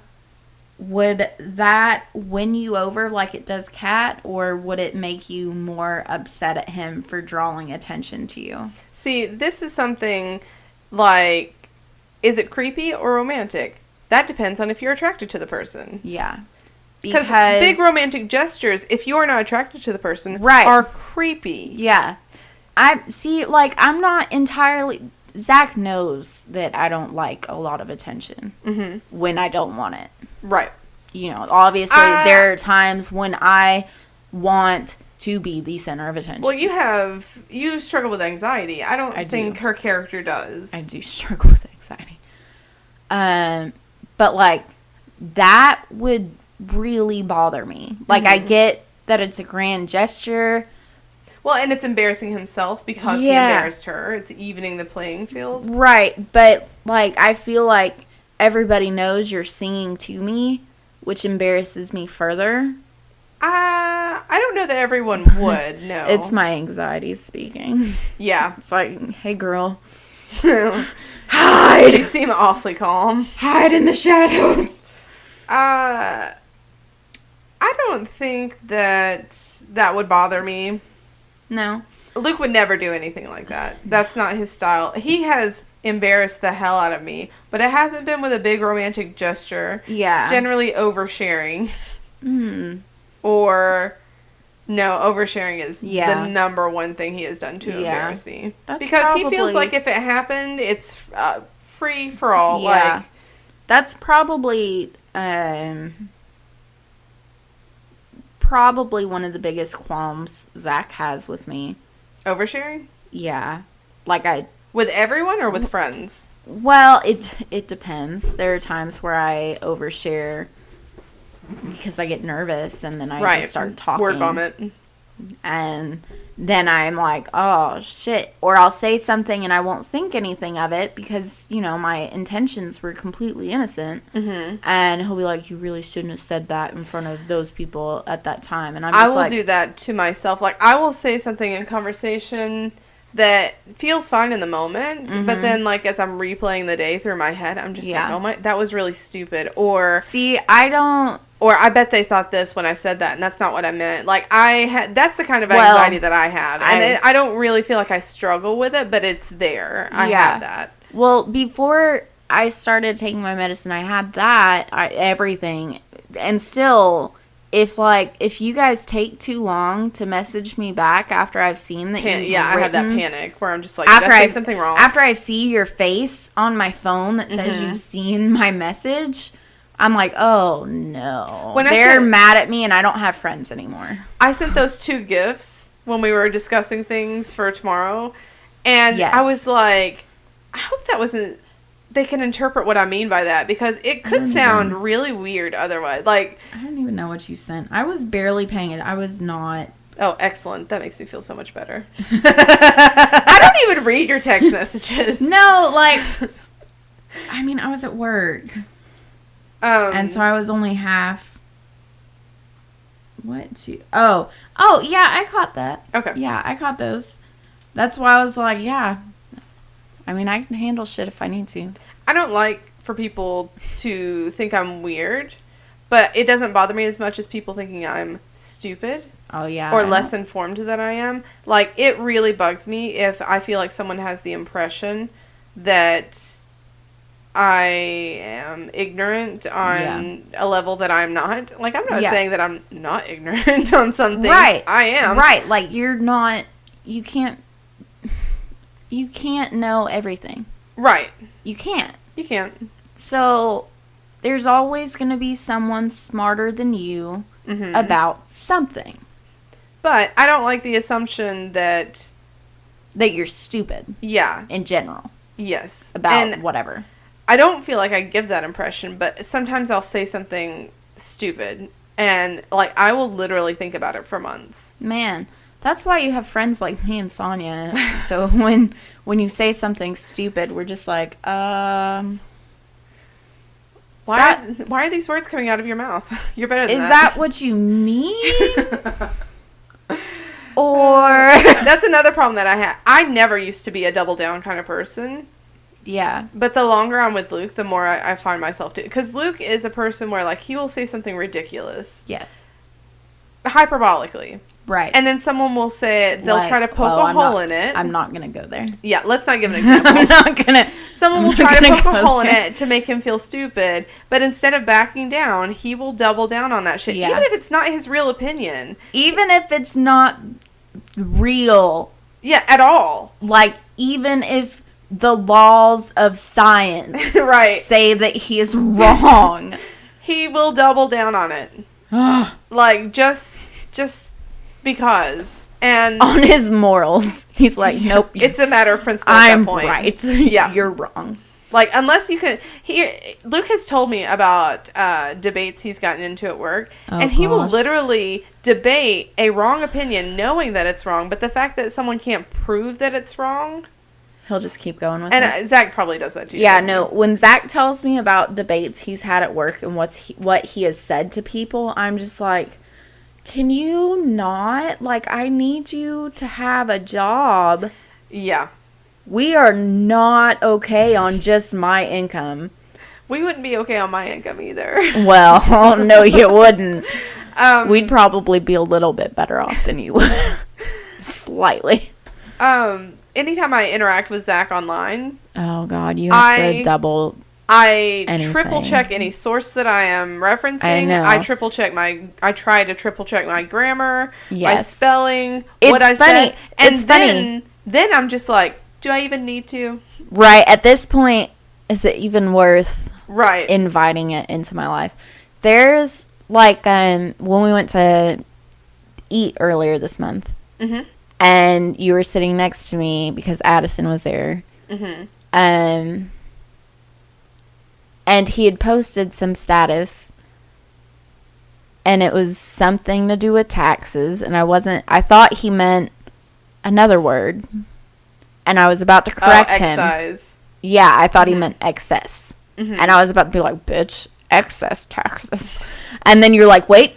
Speaker 2: Would that win you over like it does Kat, or would it make you more upset at him for drawing attention to you?
Speaker 1: See, this is something like, is it creepy or romantic? That depends on if you're attracted to the person.
Speaker 2: Yeah.
Speaker 1: Because big romantic gestures, if you are not attracted to the person, are creepy.
Speaker 2: Yeah. I'm not entirely... Zach knows that I don't like a lot of attention when I don't want it.
Speaker 1: Right.
Speaker 2: You know, obviously there are times when I want to be the center of attention.
Speaker 1: Well, you struggle with anxiety. I don't think her character does.
Speaker 2: I do struggle with anxiety. But like, that would really bother me. Like, I get that it's a grand gesture.
Speaker 1: Well, and it's embarrassing himself because he embarrassed her. It's evening the playing field.
Speaker 2: Right, but, like, I feel like everybody knows you're singing to me, which embarrasses me further.
Speaker 1: I don't know that everyone would, no.
Speaker 2: It's my anxiety speaking.
Speaker 1: Yeah.
Speaker 2: It's like, hey, girl. Hide!
Speaker 1: You seem awfully calm.
Speaker 2: Hide in the shadows.
Speaker 1: I don't think that would bother me.
Speaker 2: No.
Speaker 1: Luke would never do anything like that. That's not his style. He has embarrassed the hell out of me, but it hasn't been with a big romantic gesture.
Speaker 2: Yeah.
Speaker 1: It's generally oversharing. Or, no, oversharing is the number one thing he has done to embarrass me.
Speaker 2: That's
Speaker 1: because he feels like if it happened, it's free for all.
Speaker 2: Yeah.
Speaker 1: Like,
Speaker 2: that's probably one of the biggest qualms Zach has with me.
Speaker 1: Oversharing?
Speaker 2: Yeah.
Speaker 1: With everyone or with friends?
Speaker 2: Well, it depends. There are times where I overshare because I get nervous and then I just start talking.
Speaker 1: Word vomit.
Speaker 2: And then I'm like, oh, shit. Or I'll say something and I won't think anything of it because, you know, my intentions were completely innocent. And he'll be like, you really shouldn't have said that in front of those people at that time. And I will
Speaker 1: do that to myself. Like, I will say something in conversation that feels fine in the moment, but then, like, as I'm replaying the day through my head, I'm just like, oh, that was really stupid. Or...
Speaker 2: See, I don't...
Speaker 1: Or I bet they thought this when I said that, and that's not what I meant. Like, that's the kind of anxiety that I have. And I don't really feel like I struggle with it, but it's there. I have that.
Speaker 2: Well, before I started taking my medicine, I had that, everything. And still, if you guys take too long to message me back after I've seen that you've
Speaker 1: I have that
Speaker 2: written,
Speaker 1: panic where I'm just like, after I say something wrong.
Speaker 2: After I see your face on my phone that says you've seen my message... I'm like, oh, no.
Speaker 1: When
Speaker 2: they're mad at me and I don't have friends anymore.
Speaker 1: I sent those 2 gifts when we were discussing things for tomorrow. And I was like, I hope that wasn't... They can interpret what I mean by that, because it could sound really weird otherwise. Like,
Speaker 2: I don't even know what you sent. I was barely paying it. I was not...
Speaker 1: Oh, excellent. That makes me feel so much better. I don't even read your text messages.
Speaker 2: No, like... I mean, I was at work. And so I was only half... Oh, yeah, I caught that.
Speaker 1: Okay.
Speaker 2: Yeah, I caught those. That's why I was like, yeah. I mean, I can handle shit if I need to.
Speaker 1: I don't like for people to think I'm weird, but it doesn't bother me as much as people thinking I'm stupid.
Speaker 2: Oh, yeah.
Speaker 1: Or less informed than I am. Like, it really bugs me if I feel like someone has the impression that I am ignorant on a level that I'm not. Like, I'm not saying that I'm not ignorant on something.
Speaker 2: Right.
Speaker 1: I am.
Speaker 2: Right. Like, you're not... You can't know everything.
Speaker 1: Right.
Speaker 2: You can't.
Speaker 1: You can't.
Speaker 2: So, there's always going to be someone smarter than you about something.
Speaker 1: But I don't like the assumption that
Speaker 2: you're stupid.
Speaker 1: Yeah.
Speaker 2: In general.
Speaker 1: Yes.
Speaker 2: About whatever.
Speaker 1: I don't feel like I give that impression, but sometimes I'll say something stupid, and, like, I will literally think about it for months.
Speaker 2: Man, that's why you have friends like me and Sonia. So when you say something stupid, we're just like, Why
Speaker 1: are these words coming out of your mouth? You're better than that.
Speaker 2: Is that what you mean? Or...
Speaker 1: That's another problem that I had. I never used to be a double down kind of person.
Speaker 2: Yeah.
Speaker 1: But the longer I'm with Luke, the more I find myself doing. Because Luke is a person where, like, he will say something ridiculous.
Speaker 2: Yes.
Speaker 1: Hyperbolically.
Speaker 2: Right.
Speaker 1: And then someone will say it. They'll try to poke a hole in it.
Speaker 2: I'm not going to go there.
Speaker 1: Yeah, let's not give an example.
Speaker 2: I'm not going to.
Speaker 1: Someone will try to poke a hole in it to make him feel stupid. But instead of backing down, he will double down on that shit. Yeah. Even if it's not his real opinion.
Speaker 2: Even if it's not real.
Speaker 1: Yeah, at all.
Speaker 2: Like, even if the laws of science say that he is wrong.
Speaker 1: He will double down on it. Like, just because. And
Speaker 2: on his morals. He's like, nope.
Speaker 1: It's a matter of principle at that point.
Speaker 2: I'm right. Yeah. You're wrong.
Speaker 1: Like, unless you can... Luke has told me about debates he's gotten into at work. And he will literally debate a wrong opinion knowing that it's wrong. But the fact that someone can't prove that it's wrong...
Speaker 2: He'll just keep going with it.
Speaker 1: And Zach probably does that too.
Speaker 2: Yeah, no. When Zach tells me about debates he's had at work and what he has said to people, I'm just like... Can you not? Like, I need you to have a job.
Speaker 1: Yeah. We
Speaker 2: are not okay on just my income.
Speaker 1: We wouldn't be okay on my income either.
Speaker 2: Well, no, you wouldn't. We'd probably be a little bit better off than you would. Slightly.
Speaker 1: Anytime I interact with Zach online...
Speaker 2: Oh, God, you have to double...
Speaker 1: I triple check any source that I am referencing.
Speaker 2: I know.
Speaker 1: I try to triple check my grammar, my spelling, what I said. And then I'm just like, do I even need to?
Speaker 2: Right. At this point, is it even worth inviting it into my life? There's like when we went to eat earlier this month, and you were sitting next to me because Addison was there. And he had posted some status, and it was something to do with taxes, and I thought he meant another word, and I was about to correct him.
Speaker 1: Excise.
Speaker 2: Yeah, I thought he meant excess, and I was about to be like, bitch, excess taxes. And then you're like, wait,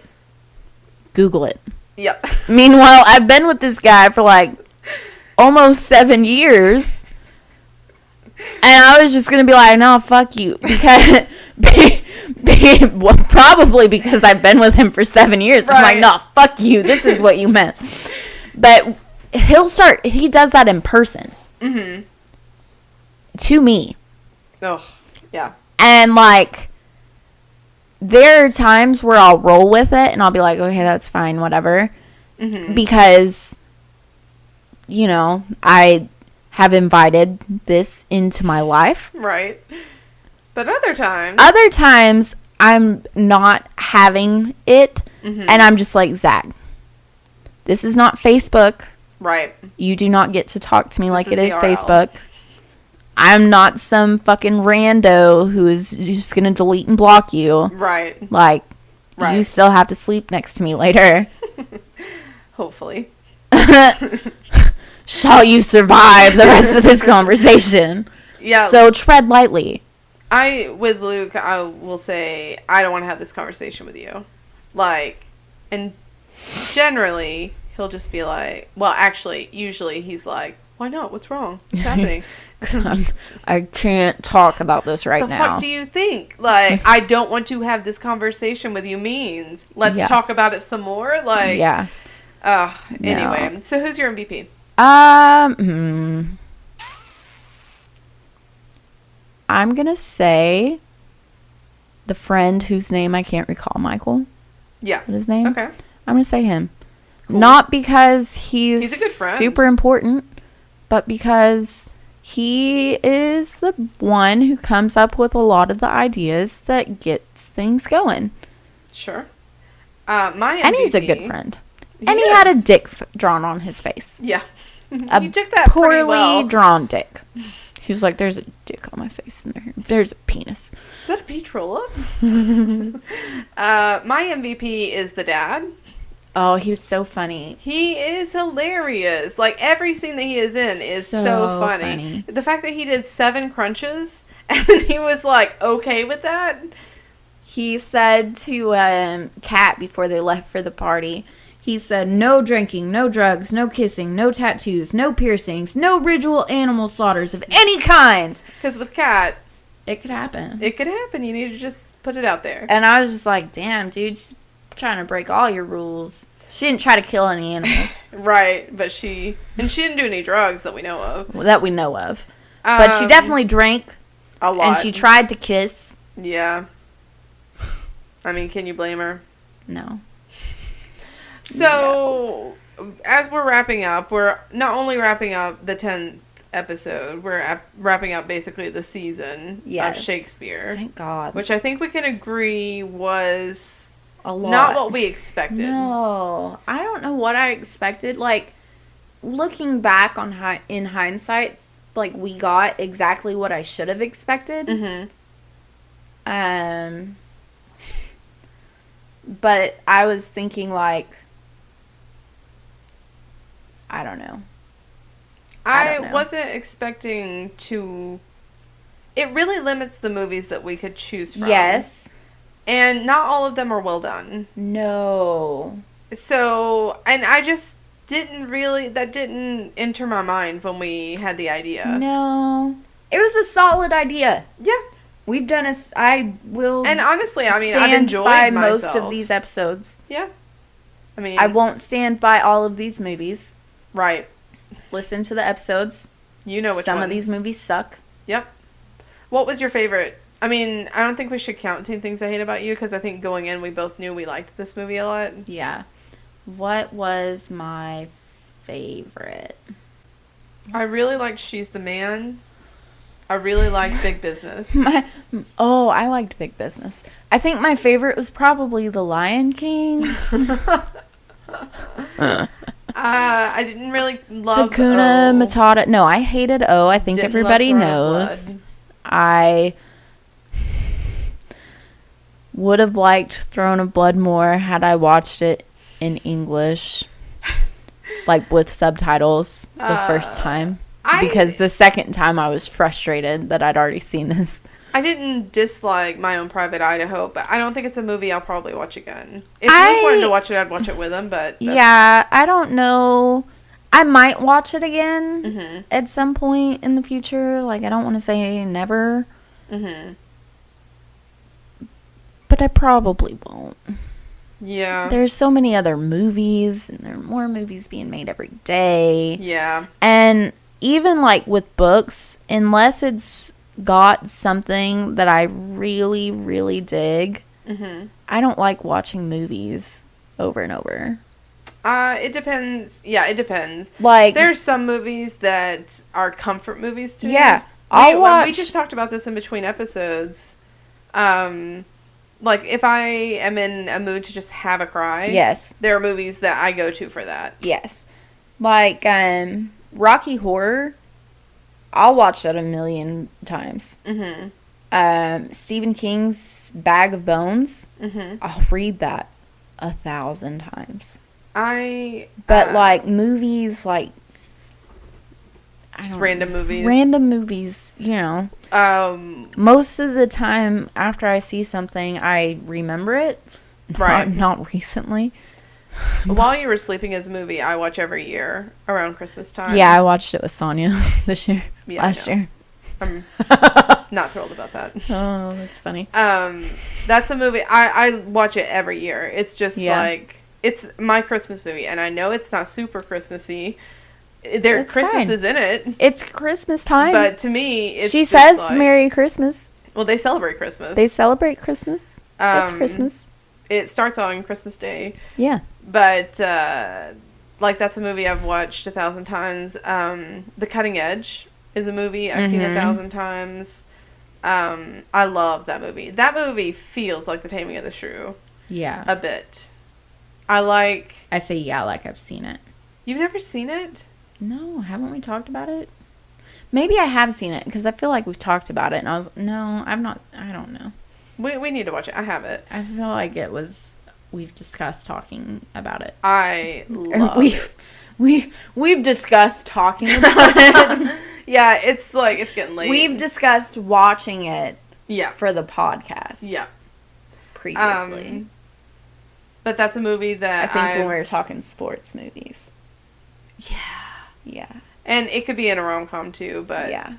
Speaker 2: Google it.
Speaker 1: Yep.
Speaker 2: Meanwhile, I've been with this guy for like almost 7 years. And I was just going to be like, no, fuck you. Because, probably because I've been with him for 7 years. I'm like, no, fuck you. This is what you meant. But he does that in person. To me.
Speaker 1: Oh, yeah.
Speaker 2: And, like, there are times where I'll roll with it and I'll be like, okay, that's fine, whatever. Because, you know, I have invited this into my life.
Speaker 1: Right. But other times,
Speaker 2: I'm not having it. And I'm just like, Zach, this is not Facebook.
Speaker 1: Right.
Speaker 2: You do not get to talk to me like it is
Speaker 1: IRL.
Speaker 2: Facebook. I'm not some fucking rando who is just going to delete and block you.
Speaker 1: Right.
Speaker 2: Like, you still have to sleep next to me later.
Speaker 1: Hopefully.
Speaker 2: Shall you survive the rest of this conversation?
Speaker 1: Yeah.
Speaker 2: So tread lightly.
Speaker 1: With Luke, I will say, I don't want to have this conversation with you. Like, and generally, he'll just be like, well, actually, usually he's like, why not? What's wrong? What's happening?
Speaker 2: I can't talk about this right now.
Speaker 1: The fuck do you think? Like, I don't want to have this conversation with you means let's talk about it some more? Like,
Speaker 2: yeah.
Speaker 1: Anyway, so who's your MVP?
Speaker 2: I'm gonna say the friend whose name I can't recall. Michael?
Speaker 1: Yeah.
Speaker 2: What his name?
Speaker 1: Okay.
Speaker 2: I'm gonna say him.
Speaker 1: Cool.
Speaker 2: Not because he's
Speaker 1: a good friend.
Speaker 2: super important, but because he is the one who comes up with a lot of the ideas that gets things going.
Speaker 1: Sure. My MVP,
Speaker 2: and he's a good friend. And he had a dick drawn on his face.
Speaker 1: Yeah.
Speaker 2: You
Speaker 1: took that
Speaker 2: poorly
Speaker 1: pretty well.
Speaker 2: drawn dick. He was like, there's a dick on my face in there. There's a penis.
Speaker 1: Is that a peach roll-up? My MVP is the dad.
Speaker 2: Oh, he was so funny.
Speaker 1: He is hilarious. Like, every scene that he is in is so funny. The fact that he did 7 crunches and he was like, okay with that.
Speaker 2: He said to Kat before they left for the party, he said, no drinking, no drugs, no kissing, no tattoos, no piercings, no ritual animal slaughters of any kind.
Speaker 1: Because with Kat,
Speaker 2: it could happen.
Speaker 1: It could happen. You need to just put it out there.
Speaker 2: And I was just like, damn, dude, she's trying to break all your rules. She didn't try to kill any animals.
Speaker 1: Right, but she didn't do any drugs that we know of.
Speaker 2: That we know of. But she definitely drank.
Speaker 1: A lot.
Speaker 2: And she tried to kiss.
Speaker 1: Yeah. I mean, can you blame her?
Speaker 2: No.
Speaker 1: So, as we're wrapping up, we're not only wrapping up the 10th episode, we're wrapping up basically the season of Shakespeare.
Speaker 2: Thank God.
Speaker 1: Which I think we can agree was
Speaker 2: a lot.
Speaker 1: Not what we expected.
Speaker 2: No. I don't know what I expected. Like, looking back in hindsight, like, we got exactly what I should have expected.
Speaker 1: Mm-hmm.
Speaker 2: But I was thinking, like, I don't know.
Speaker 1: I wasn't expecting to... It really limits the movies that we could choose from.
Speaker 2: Yes.
Speaker 1: And not all of them are well done.
Speaker 2: No.
Speaker 1: So, and I just that didn't enter my mind when we had the idea.
Speaker 2: No. It was a solid idea.
Speaker 1: Yeah.
Speaker 2: We've done I will...
Speaker 1: And honestly, I mean, I've enjoyed
Speaker 2: by
Speaker 1: myself.
Speaker 2: most of these episodes.
Speaker 1: Yeah. I mean...
Speaker 2: I won't stand by all of these movies.
Speaker 1: Right.
Speaker 2: Listen to the episodes.
Speaker 1: You know which
Speaker 2: Some
Speaker 1: ones.
Speaker 2: of these movies suck.
Speaker 1: Yep. What was your favorite? I mean, I don't think we should count 10 Things I Hate About You, because I think going in, we both knew we liked this movie a lot.
Speaker 2: Yeah. What was my favorite?
Speaker 1: I really liked She's the Man. I really liked Big Business.
Speaker 2: I liked Big Business. I think my favorite was probably The Lion King.
Speaker 1: I didn't really love
Speaker 2: Hakuna
Speaker 1: O.
Speaker 2: Matata. No, I hated O. I think
Speaker 1: Didn't
Speaker 2: everybody
Speaker 1: love Throne of
Speaker 2: knows.
Speaker 1: Blood.
Speaker 2: I would have liked Throne of Blood more had I watched it in English, like with subtitles the first time. Because the second time I was frustrated that I'd already seen this.
Speaker 1: I didn't dislike My Own Private Idaho, but I don't think it's a movie I'll probably watch again. If Luke wanted to watch it, I'd watch it with him, but...
Speaker 2: Yeah, I don't know. I might watch it again at some point in the future. Like, I don't want to say never.
Speaker 1: Mm-hmm.
Speaker 2: But I probably won't.
Speaker 1: Yeah.
Speaker 2: There's so many other movies, and there are more movies being made every day.
Speaker 1: Yeah.
Speaker 2: And even, like, with books, unless it's got something that I really, really dig, I don't like watching movies over and over.
Speaker 1: It depends. Yeah, it depends.
Speaker 2: Like,
Speaker 1: there's some movies that are comfort movies to me.
Speaker 2: Yeah.
Speaker 1: We just talked about this in between episodes. like, if I am in a mood to just have a cry,
Speaker 2: Yes.
Speaker 1: there are movies that I go to for that.
Speaker 2: Yes. Like, Rocky Horror, I'll watch that 1,000,000 times.
Speaker 1: Mm-hmm.
Speaker 2: Stephen King's Bag of Bones,
Speaker 1: Mm-hmm.
Speaker 2: I'll read that 1,000 times. But, like, movies, like...
Speaker 1: Just random movies.
Speaker 2: Random movies, you know. Most of the time, after I see something, I remember it.
Speaker 1: Right.
Speaker 2: Not recently.
Speaker 1: While You Were Sleeping is a movie I watch every year around Christmas time.
Speaker 2: Yeah, I watched it with Sonia this year.
Speaker 1: Yeah,
Speaker 2: last year.
Speaker 1: I'm not thrilled about that.
Speaker 2: Oh, that's funny.
Speaker 1: That's a movie I watch it every year. It's just like, it's my Christmas movie, and I know it's not super Christmassy. Christmas
Speaker 2: fine.
Speaker 1: is in it.
Speaker 2: It's Christmas time.
Speaker 1: But to me, it's
Speaker 2: she
Speaker 1: just
Speaker 2: says
Speaker 1: like,
Speaker 2: Merry Christmas.
Speaker 1: Well, they celebrate Christmas.
Speaker 2: They celebrate Christmas. It's Christmas.
Speaker 1: It starts on Christmas Day.
Speaker 2: Yeah.
Speaker 1: But, like, that's a movie I've watched 1,000 times. The Cutting Edge is a movie I've seen 1,000 times. I love that movie. That movie feels like The Taming of the Shrew.
Speaker 2: Yeah.
Speaker 1: A bit. I
Speaker 2: say yeah, like I've seen it.
Speaker 1: You've never seen it?
Speaker 2: No, haven't we talked about it? Maybe I have seen it, because I feel like we've talked about it, and no, I've not, I don't know.
Speaker 1: We need to watch it. I have it.
Speaker 2: I feel like we've discussed talking about it.
Speaker 1: I love it.
Speaker 2: We've discussed talking about it.
Speaker 1: Yeah, it's like, it's getting late.
Speaker 2: We've discussed watching it
Speaker 1: Yeah.
Speaker 2: for the podcast.
Speaker 1: Yeah.
Speaker 2: Previously.
Speaker 1: But that's a movie that
Speaker 2: I think when we were talking sports movies.
Speaker 1: Yeah.
Speaker 2: Yeah.
Speaker 1: And it could be in a rom-com too, but...
Speaker 2: Yeah.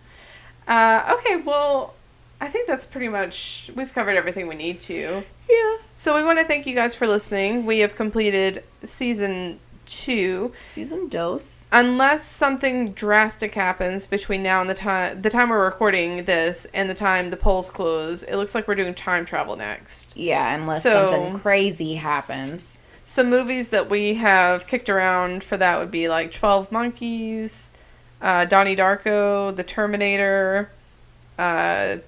Speaker 1: Okay, well, I think that's pretty much... We've covered everything we need to.
Speaker 2: Yeah.
Speaker 1: So we want to thank you guys for listening. We have completed season 2.
Speaker 2: Season dose.
Speaker 1: Unless something drastic happens between now and the time we're recording this and the time the polls close, it looks like we're doing time travel next.
Speaker 2: Yeah, unless something crazy happens.
Speaker 1: Some movies that we have kicked around for that would be like 12 Monkeys, Donnie Darko, The Terminator, Edge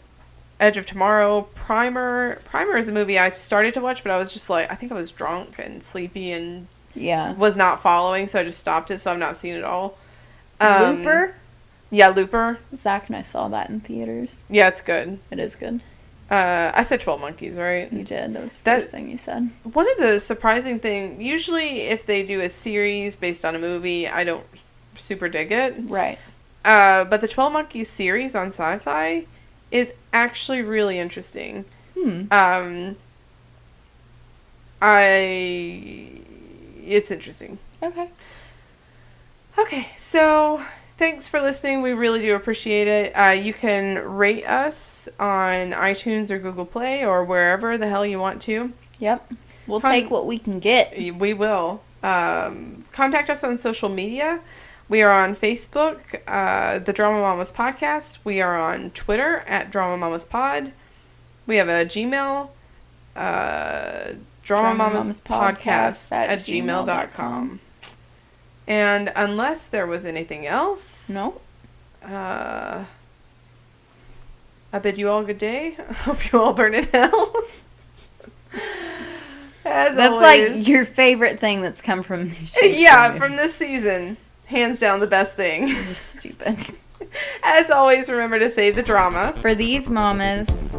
Speaker 1: of Tomorrow, Primer. Primer is a movie I started to watch, but I was just like, I think I was drunk and sleepy and was not following, so I just stopped it, so I've not seen it all.
Speaker 2: Looper?
Speaker 1: Yeah, Looper.
Speaker 2: Zach and I saw that in theaters.
Speaker 1: Yeah, it's good.
Speaker 2: It is good.
Speaker 1: I said 12 Monkeys, right?
Speaker 2: You did. That was the first thing you said.
Speaker 1: One of the surprising things, usually if they do a series based on a movie, I don't super dig it.
Speaker 2: Right.
Speaker 1: But the 12 Monkeys series on Sci-Fi is actually really interesting. It's interesting. Okay, so... Thanks for listening. We really do appreciate it. You can rate us on iTunes or Google Play or wherever the hell you want to.
Speaker 2: Yep. We'll take what we can get.
Speaker 1: We will. Contact us on social media. We are on Facebook, the Drama Mamas Podcast. We are on Twitter at Drama Mamas Pod. We have a Gmail, dramamamaspodcast at gmail.com. And unless there was anything else...
Speaker 2: No.
Speaker 1: I bid you all good day. I hope you all burn in hell. As
Speaker 2: that's
Speaker 1: always,
Speaker 2: like your favorite thing that's come from this Shakespeare movie.
Speaker 1: From this season. Hands down the best thing.
Speaker 2: You're stupid.
Speaker 1: As always, remember to save the drama.
Speaker 2: For these mamas...